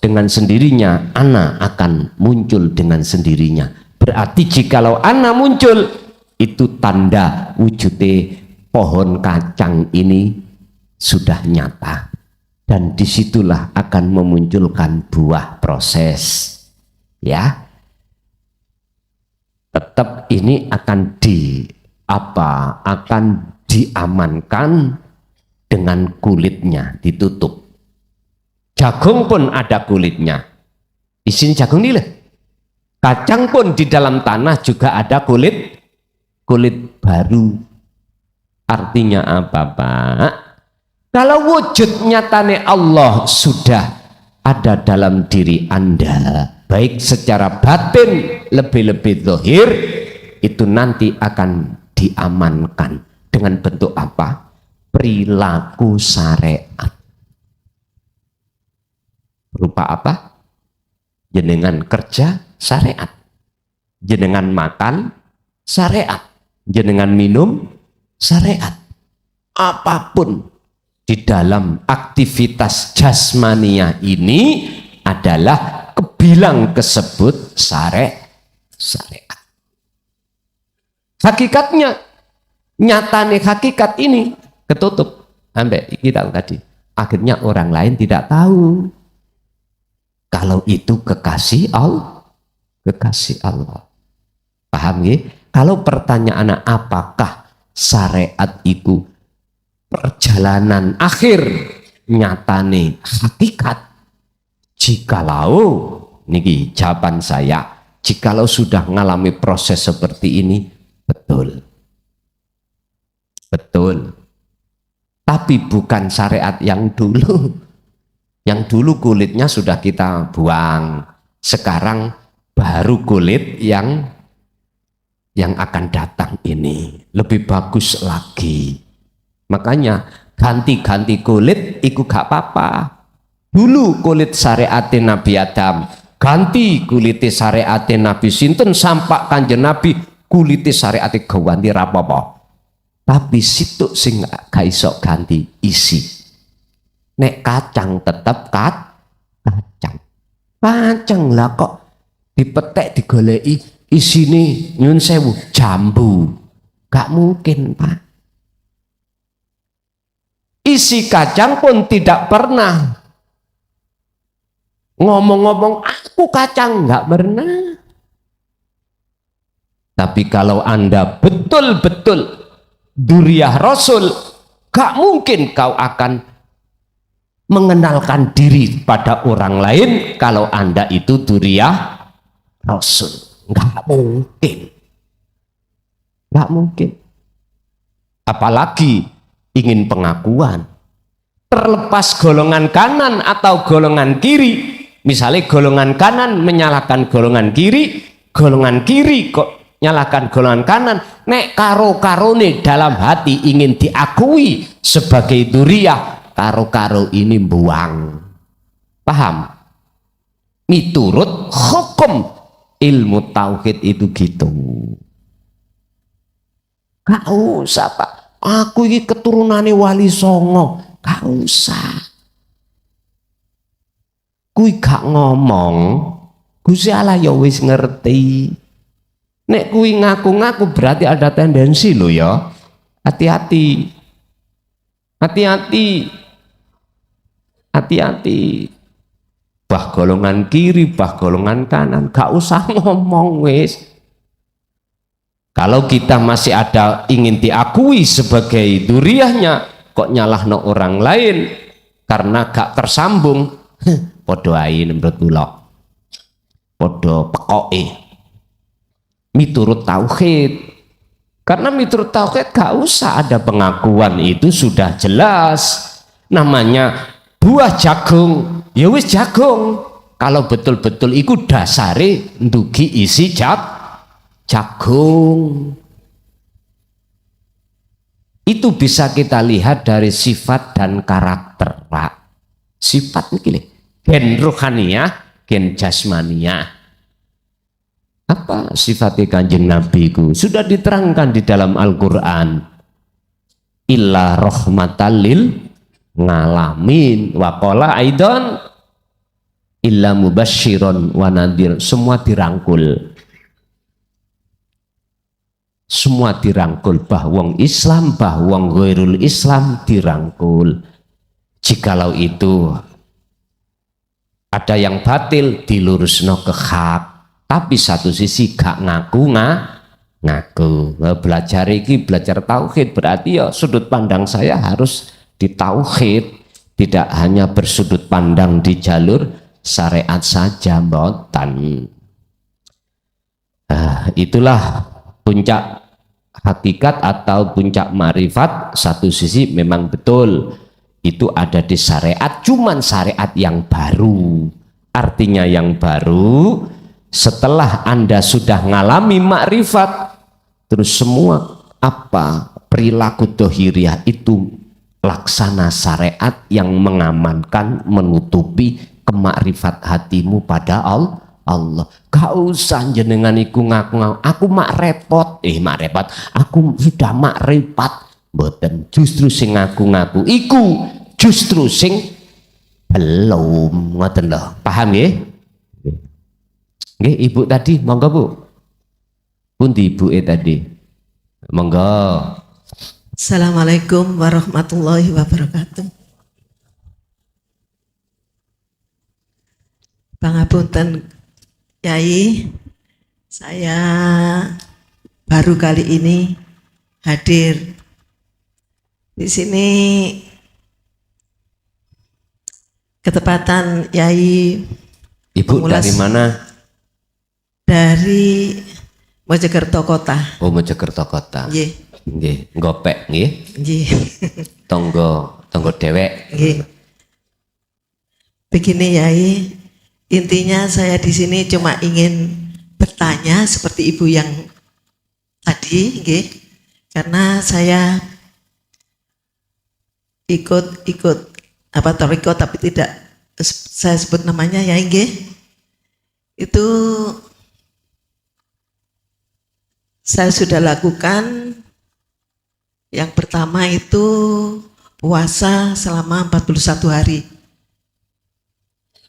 dengan sendirinya ana akan muncul dengan sendirinya. Berarti jikalau ana muncul, itu tanda wujudnya pohon kacang ini sudah nyata. Dan disitulah akan memunculkan buah proses, ya. Tetap ini akan akan diamankan dengan kulitnya ditutup. Jagung pun ada kulitnya, isinya jagung nih. Kacang pun di dalam tanah juga ada kulit baru. Artinya apa, Pak? Kalau wujud nyatane Allah sudah ada dalam diri Anda, baik secara batin lebih-lebih zahir, itu nanti akan diamankan dengan bentuk apa? Perilaku syariat. Berupa apa? Jenengan kerja syariat, jenengan makan syariat, jenengan minum syariat. Apapun di dalam aktivitas jasmania ini adalah kebilang kesebut syariat. Hakikatnya, nyatane hakikat ini ketutup sampai kita tadi. Akhirnya orang lain tidak tahu kalau itu kekasih Allah. Paham ya? Kalau pertanyaannya apakah syariat itu perjalanan akhir, nyatane hakikat, jikalau niki jawaban saya, jikalau sudah mengalami proses seperti ini, betul, tapi bukan syariat yang dulu. Yang dulu kulitnya sudah kita buang, sekarang baru kulit yang akan datang ini lebih bagus lagi. Makanya ganti-ganti kulit itu gak apa-apa. Dulu kulit syariat Nabi Adam, ganti kulit syariat Nabi sinten sampai Kanjeng Nabi kulit syariat ganti rapopo. Tapi situ sing gak iso ganti isi. Nek kacang tetap kacang lah kok dipetek digoleki isine nyun sewu jambu. Gak mungkin, Pak. Isi kacang pun tidak pernah ngomong-ngomong aku kacang, nggak pernah. Tapi kalau Anda betul-betul duriyah Rasul, gak mungkin kau akan mengenalkan diri pada orang lain kalau Anda itu duriyah Rasul. Nggak mungkin. Apalagi ingin pengakuan. Terlepas golongan kanan atau golongan kiri, misalnya golongan kanan menyalahkan golongan kiri kok nyalahkan golongan kanan, nek karo-karone dalam hati ingin diakui sebagai duriyah, karo-karo ini buang. Paham? Miturut hukum ilmu tauhid itu gitu. Gak usah, Pak. Aku ini keturunane Wali Songo. Gak usah. Kui gak ngomong, Gusti Allah ya wis ngerti. Nek kui ngaku-ngaku berarti ada tendensi lo ya. Hati-hati. Hati-hati. Hati-hati. Bah golongan kiri, bah golongan kanan, gak usah ngomong wis. Kalau kita masih ada ingin diakui sebagai duriahnya, kok nyalahno orang lain karena gak tersambung, podo ae menurut kula. Podo pekoke. Miturut tauhid. Karena miturut tauhid gak usah ada pengakuan, itu sudah jelas. Namanya buah jagung, ya wis jagung. Kalau betul-betul iku dasare ndugi isi jagung. Itu bisa kita lihat dari sifat dan karakter, Pak. Sifat ini gen rohaniyah, gen jasmaniyah. Apa sifatnya Kanjeng Nabi ku? Sudah diterangkan di dalam Al-Qur'an. Illa rahmatan lil ngalamin wa qala aidan illa mubasysyiron wa nadhir. Semua dirangkul. Semua dirangkul, bah wong Islam, bah wong ghairul Islam dirangkul. Jikalau itu ada yang batil dilurusno ke hak, tapi satu sisi gak ngaku ngaku. Belajar iki belajar tauhid berarti ya sudut pandang saya harus di tauhid, tidak hanya bersudut pandang di jalur syariat saja, mboten. Itulah puncak hakikat atau puncak marifat. Satu sisi memang betul itu ada di syariat, cuman syariat yang baru. Artinya yang baru setelah Anda sudah ngalami makrifat, terus semua apa perilaku dohiriah itu laksana syariat yang mengamankan, menutupi kemakrifat hatimu pada Allah. Gak usah jenengan iku ngaku aku mak repot, aku sudah mak repot. Mboten, justru sing ngaku-ngaku iku justru sing belum, ngoten lho. Paham nggih? Nggih, Ibu tadi monggo Bu. Pundi ibuke tadi? Monggo. Assalamualaikum warahmatullahi wabarakatuh. Pangapunten Yai, saya baru kali ini hadir di sini. Ketepatan Yai. Ibu dari mana? Dari Mojokerto Kota. Oh, Mojokerto Kota. Nggih. Nggih, ngopek nggih. Nggih. Tonggo dewek. Nggih. Begini Yai, intinya saya di sini cuma ingin bertanya seperti Ibu yang tadi, nggih. Karena saya ikut apa toriko tapi tidak saya sebut namanya ya nggih. Itu saya sudah lakukan. Yang pertama itu puasa selama 41 hari.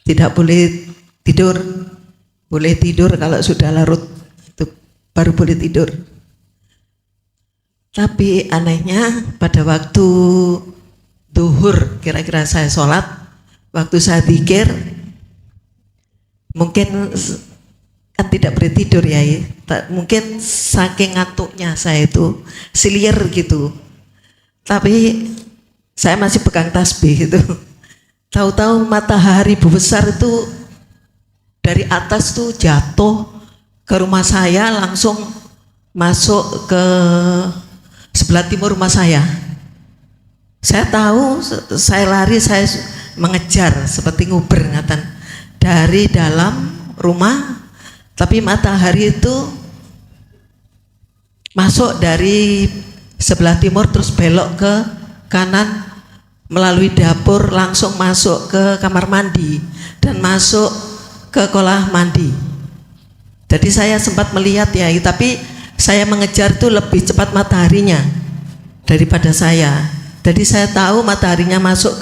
Tidak boleh tidur. Boleh tidur kalau sudah larut, itu baru boleh tidur. Tapi anehnya pada waktu duhur, kira-kira saya sholat, waktu saya zikir, mungkin kan tidak boleh tidur ya, mungkin saking ngantuknya saya itu silier gitu. Tapi saya masih pegang tasbih itu. Tahu-tahu matahari besar itu dari atas tuh jatuh ke rumah saya, langsung masuk ke sebelah timur rumah saya. Saya tahu, saya lari, saya mengejar seperti nguber ngatan dari dalam rumah, tapi matahari itu masuk dari sebelah timur terus belok ke kanan melalui dapur, langsung masuk ke kamar mandi dan masuk ke kolam mandi. Jadi saya sempat melihat ya, tapi saya mengejar itu lebih cepat mataharinya daripada saya. Jadi saya tahu mataharinya masuk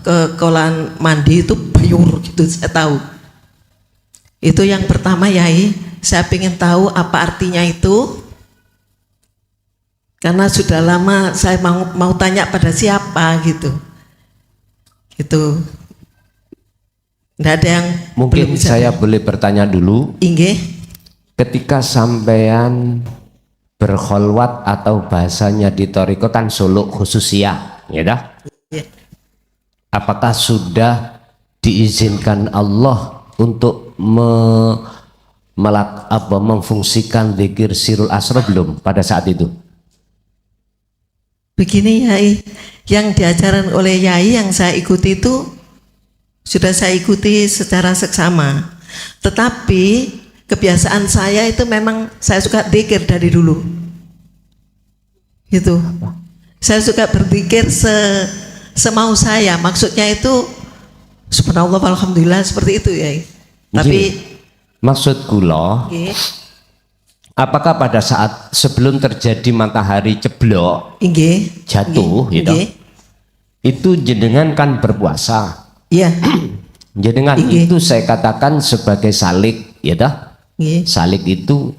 ke kolam mandi itu bayur gitu, saya tahu. Itu yang pertama Yai. saya ingin tahu apa artinya itu. Karena sudah lama saya mau tanya pada siapa gitu. Gitu. Tidak ada yang Mungkin belum bisa. saya boleh bertanya dulu, Inggih. ketika sampean berkholwat atau bahasanya di Toriko kan suluk khususiyah, ya dah? Ya. Apakah sudah diizinkan Allah untuk memfungsikan zikir sirul asra belum pada saat itu? Begini Yai, yang diajarkan oleh Yai yang saya ikuti itu sudah saya ikuti secara seksama. Tetapi kebiasaan saya itu memang saya suka dzikir dari dulu. Gitu. Saya suka berzikir semau saya. Maksudnya itu subhanallah alhamdulillah seperti itu Yai. Tapi maksud kula, apakah pada saat sebelum terjadi matahari ceblok inggih, jatuh gitu, inggih. itu jenengan kan berpuasa, Iya. jenengan Inggih. itu saya katakan sebagai salik, ya dah? Inggih. Salik itu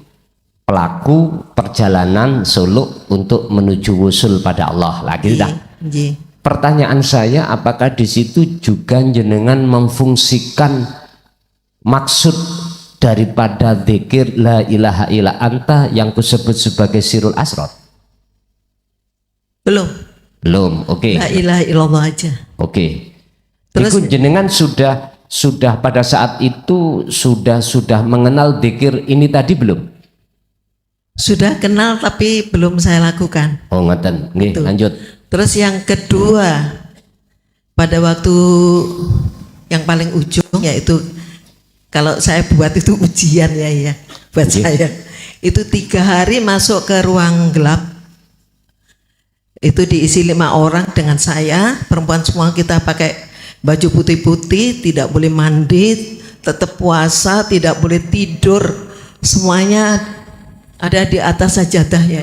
pelaku perjalanan suluk untuk menuju wusul pada Allah lagi dah. Inggih. Pertanyaan saya, apakah di situ juga jenengan memfungsikan maksud daripada zikir la ilaha illa anta yang kusebut sebagai sirul asrar? Belum, oke. La ilaha illallah aja. Oke. Terus- Iku jenengan sudah pada saat itu sudah mengenal zikir ini tadi belum? Sudah kenal tapi belum saya lakukan. Oh ngeten, nggih, Betul. lanjut. Terus yang kedua, pada waktu yang paling ujung yaitu kalau saya buat itu ujian ya buat saya. Itu 3 hari masuk ke ruang gelap. Itu diisi 5 orang dengan saya, perempuan semua, kita pakai baju putih-putih, tidak boleh mandi, tetap puasa, tidak boleh tidur, semuanya ada di atas sajadah ya.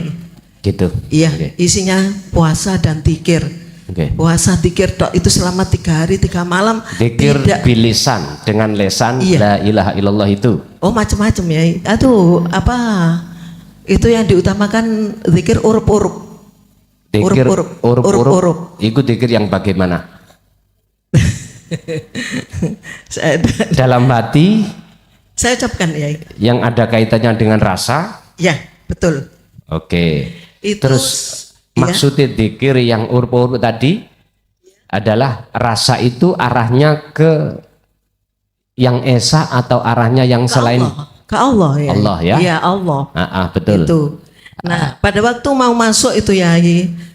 Gitu. Iya, Oke. isinya puasa dan zikir. Oke. Puasa zikir tok itu selama 3 hari 3 malam. Zikir Tidak, bilisan dengan lesan Iya. la ilaha illallah itu. oh macam-macam ya. Aduh, apa? Itu yang diutamakan zikir urup-urup. Zikir Urup-urup. urup-urup. Urup-urup. Itu zikir yang bagaimana? Saya, Dalam hati saya ucapkan ya. yang ada kaitannya dengan rasa. Ya, betul. Oke. Itu Terus iya. maksudnya zikir yang urup-urup tadi adalah rasa itu arahnya ke yang esa atau arahnya yang selain Ke Allah ya. Allah ya? Iya, Allah. Betul. Itu. Nah, pada waktu mau masuk itu ya,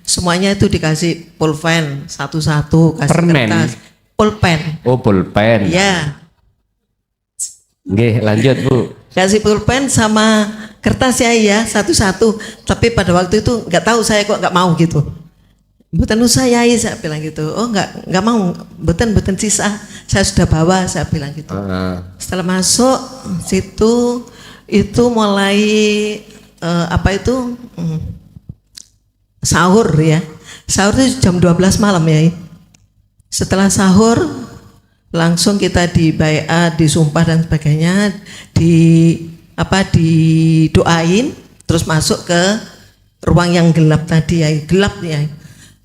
semuanya itu dikasih pulpen satu-satu, kasih Permen? kertas. Pulpen. Oh, pulpen. Ya, Nggih, lanjut Bu. kasih pulpen sama kertas ya satu-satu. Tapi pada waktu itu nggak tahu saya kok nggak mau gitu. Bukan usah ya, saya bilang gitu. Oh nggak mau, bukan sisa. Saya sudah bawa, saya bilang gitu. Setelah masuk situ itu mulai sahur ya. Sahur itu jam 12 malam ya. Setelah sahur langsung kita dibaiat, disumpah dan sebagainya, didoain, terus masuk ke ruang yang gelap tadi ya, gelap ya.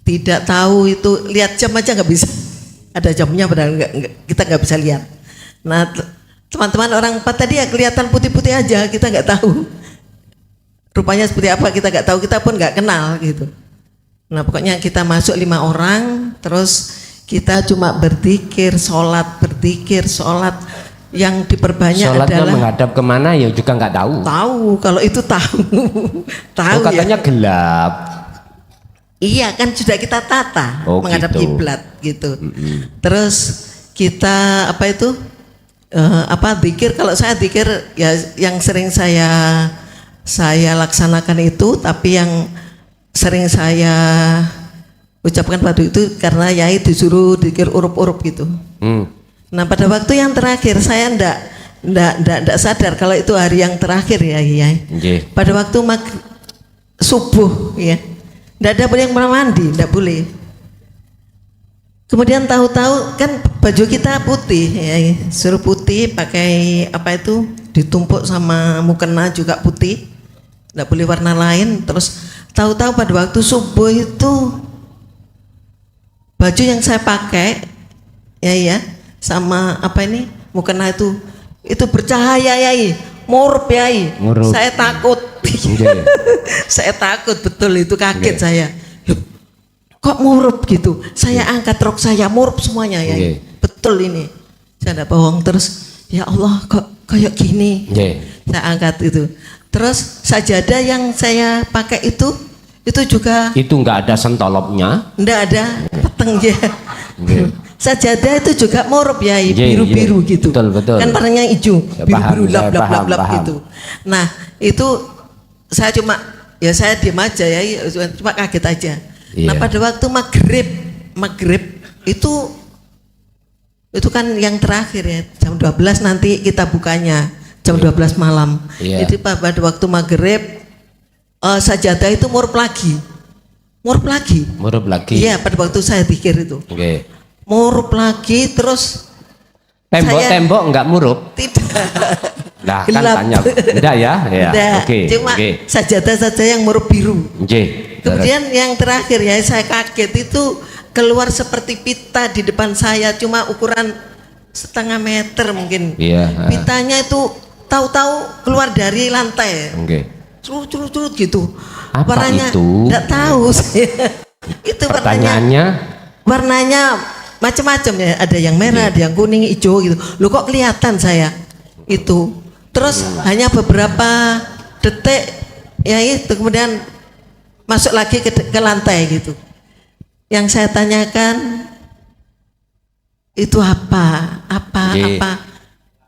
Tidak tahu itu, lihat jam aja nggak bisa. Ada jamnya padahal kita nggak bisa lihat. Nah teman-teman orang 4 tadi ya kelihatan putih-putih aja, kita nggak tahu rupanya seperti apa, kita nggak tahu, kita pun nggak kenal gitu. Nah pokoknya kita masuk 5 orang, terus kita cuma berzikir, sholat, yang diperbanyak Sholatnya adalah menghadap kemana ya juga nggak tahu. tahu, kalau itu tahu tahu Oh, katanya ya. gelap. Iya kan sudah kita tata Oh, menghadap gitu. kiblat gitu. Terus kita zikir, kalau saya zikir ya yang sering saya laksanakan itu, tapi yang sering saya ucapkan waktu itu karena Yai disuruh zikir urup-urup gitu. Nah pada waktu yang terakhir saya ndak sadar kalau itu hari yang terakhir ya Yai. Nggih. Pada waktu subuh ya, ndak ada boleh yang mandi, ndak boleh. Kemudian tahu-tahu kan baju kita putih ya, suruh putih pakai ditumpuk sama mukena juga putih, nggak boleh warna lain. Terus tahu-tahu pada waktu subuh itu baju yang saya pakai ya sama apa ini mukena itu bercahaya yai, murup yai. Murup. Saya takut. Nggih. Saya takut betul itu, kaget Nggih. saya. Loh, kok murup gitu? Saya angkat rok saya murup semuanya ya. Nggih. Betul ini. Saya tidak bohong. Terus ya Allah kok kayak gini. Nggih. Saya angkat itu. Terus sajadah yang saya pakai itu juga Itu nggak ada sentolopnya. enggak ada peteng ya. Nggih. Sajadah itu juga murup ya, Nggih, biru-biru nggih. gitu. Betul, betul. Kan warnanya hijau, Ya, biru-biru paham, saya paham, lap paham. gitu. Nah, itu saya cuma saya diam aja ya, cuma kaget aja. Iya. Nah, pada waktu maghrib itu kan yang terakhir ya, jam 12 nanti kita bukanya, jam 12 malam. Iya. Jadi pada waktu maghrib sajadah itu murup lagi. Murup lagi. Iya, pada waktu saya pikir itu. Nggih. Murup lagi terus Tembok-tembok nggak murup. tidak. Nah, kan Gelap. tanya. Enggak ya? Ya. Tidak, Oke. cuma Oke. sajadah saja yang murup biru. Nggih. Kemudian yang terakhir ya saya kaget itu keluar seperti pita di depan saya, cuma ukuran setengah meter mungkin. Iya. Pitanya itu tahu-tahu keluar dari lantai, Nggih. curut gitu. Apa Warnanya itu? enggak tahu saya. Itu Pertanyaannya, warnanya macam-macam ya, ada yang merah, ada yang kuning, hijau gitu. Loh kok kelihatan saya itu. Terus hanya beberapa detik ya itu kemudian masuk lagi ke lantai gitu. Yang saya tanyakan itu apa? Nggih.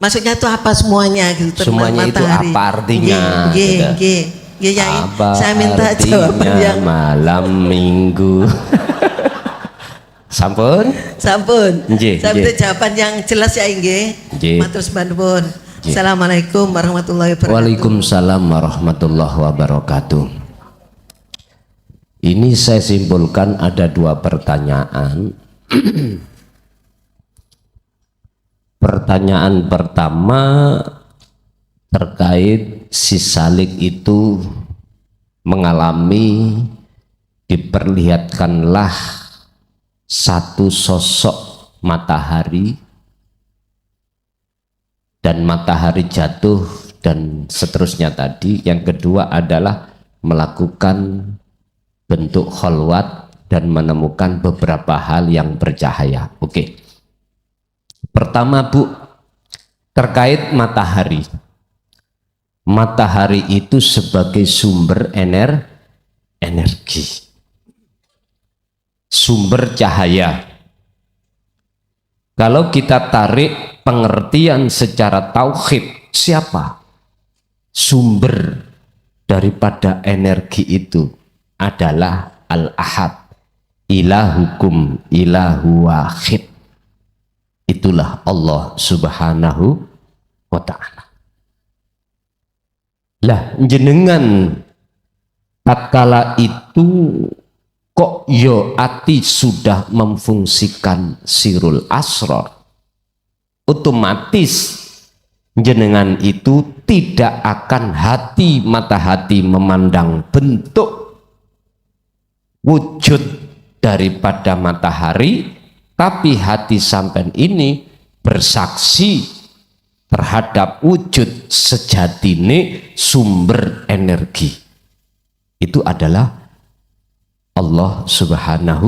Maksudnya itu apa semuanya gitu, termasuk Semuanya itu matahari. apa artinya, Nggih, gitu. nggih. Nggih, Yai. apa Saya minta artinya jawaban yang malam minggu? Sampun? sampun. Nggih, Saya minta nggih. jawaban yang jelas ya nggih. Nggih. Matur nuwun. Nggih. Assalamualaikum warahmatullahi wabarakatuh. Waalaikumsalam warahmatullahi wabarakatuh. Ini saya simpulkan ada dua pertanyaan. Pertanyaan pertama terkait si Salik itu mengalami, diperlihatkanlah satu sosok matahari dan matahari jatuh dan seterusnya tadi. Yang kedua adalah melakukan bentuk kholwat dan menemukan beberapa hal yang bercahaya. Oke. Pertama Bu, terkait matahari. Matahari itu sebagai sumber energi, sumber cahaya. Kalau kita tarik pengertian secara tauhid, siapa sumber daripada energi itu? Adalah Al-Ahad, ilahukum ilahu wahid. Itulah Allah Subhanahu wa ta'ala. Lah jenengan tatkala itu kok yo ati sudah memfungsikan sirul asrar, otomatis jenengan itu tidak akan mata hati memandang bentuk wujud daripada matahari, tapi hati sampean ini bersaksi terhadap wujud sejatine sumber energi. Itu adalah Allah Subhanahu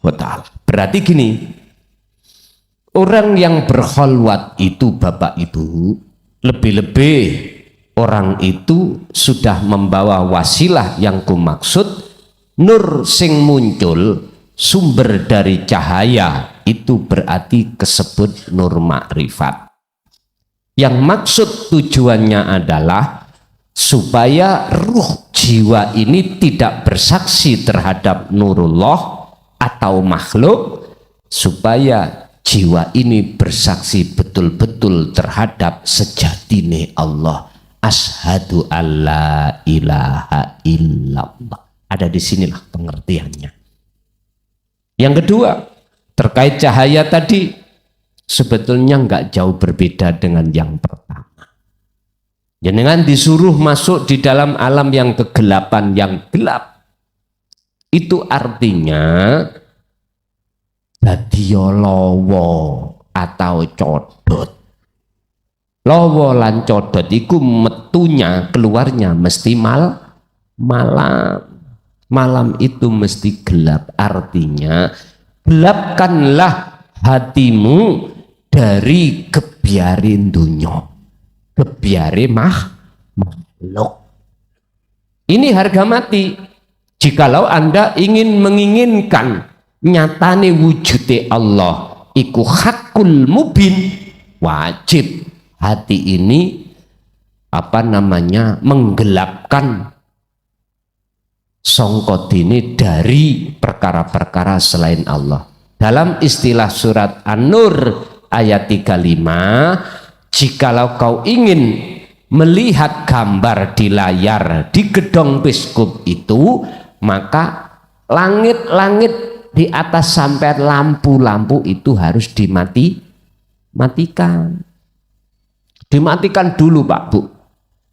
wa ta'ala. Berarti gini, orang yang berkholwat itu Bapak Ibu, lebih-lebih orang itu sudah membawa wasilah yang kumaksud. Nur sing muncul sumber dari cahaya itu berarti kesebut nur makrifat. Yang maksud tujuannya adalah supaya ruh jiwa ini tidak bersaksi terhadap nurullah atau makhluk, supaya jiwa ini bersaksi betul-betul terhadap sejatine Allah. Asyhadu alla ilaha illallah. Ada di sinilah pengertiannya. Yang kedua, terkait cahaya tadi sebetulnya nggak jauh berbeda dengan yang pertama. Jenengan disuruh masuk di dalam alam yang kegelapan, yang gelap. Itu artinya dadi lowo atau codot. Lowo lan codot iku metunya keluarnya mesti malam. Malam itu mesti gelap. Artinya gelapkanlah hatimu dari kebiarin dunya, kebiare makhluk. Ini harga mati. Jikalau Anda ingin menginginkan nyatane wujude Allah iku hakul mubin, wajib hati ini menggelapkan songkot ini dari perkara-perkara selain Allah. Dalam istilah surat An-Nur ayat 35, jikalau kau ingin melihat gambar di layar di gedung biskup itu, maka langit-langit di atas sampai lampu-lampu itu harus dimatikan. Dimatikan dulu Pak Bu.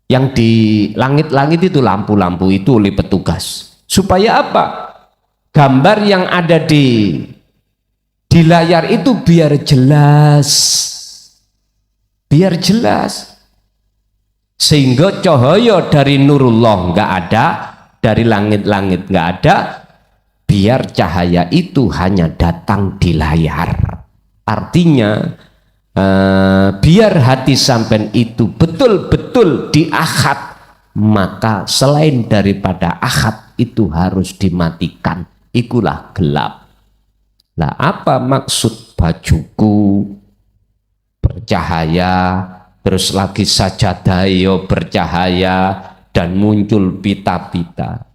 Yang di langit-langit itu lampu-lampu itu oleh petugas. Supaya apa? Gambar yang ada di layar itu biar jelas. Biar jelas. Sehingga cahaya dari nurullah nggak ada, dari langit-langit nggak ada, biar cahaya itu hanya datang di layar. Artinya biar hati sampean itu betul-betul diakhat, maka selain daripada akhat itu harus dimatikan. Ikulah gelap. Nah, apa maksud bajuku bercahaya, terus lagi sajadah yo bercahaya dan muncul pita-pita?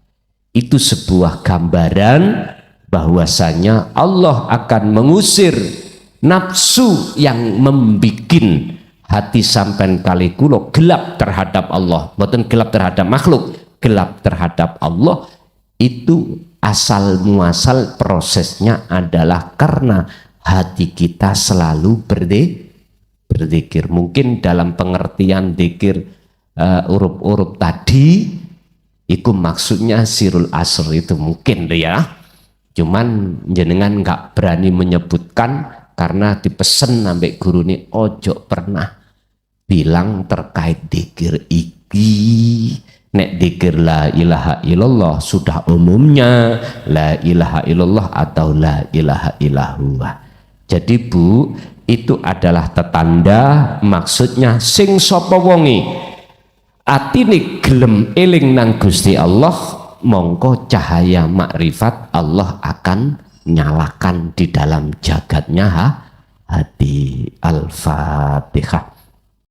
Itu sebuah gambaran bahwasanya Allah akan mengusir nafsu yang membikin hati sampean kali kulo gelap terhadap Allah, bukan gelap terhadap makhluk, gelap terhadap Allah. Itu asal muasal prosesnya adalah karena hati kita selalu berzikir. Mungkin dalam pengertian zikir urup-urup tadi itu maksudnya sirul asr itu mungkin ya, cuman jenengan nggak berani menyebutkan karena dipesen sampai guru ini ojo pernah bilang terkait zikir iki. Nek zikir la ilaha illallah sudah umumnya la ilaha illallah atau la ilaha illallah. Jadi Bu, itu adalah tetanda, maksudnya sing sapa wonge atine gelem eling nang Gusti Allah, mongko cahaya makrifat Allah akan nyalakan di dalam jagatnya hati. Al-Fatihah.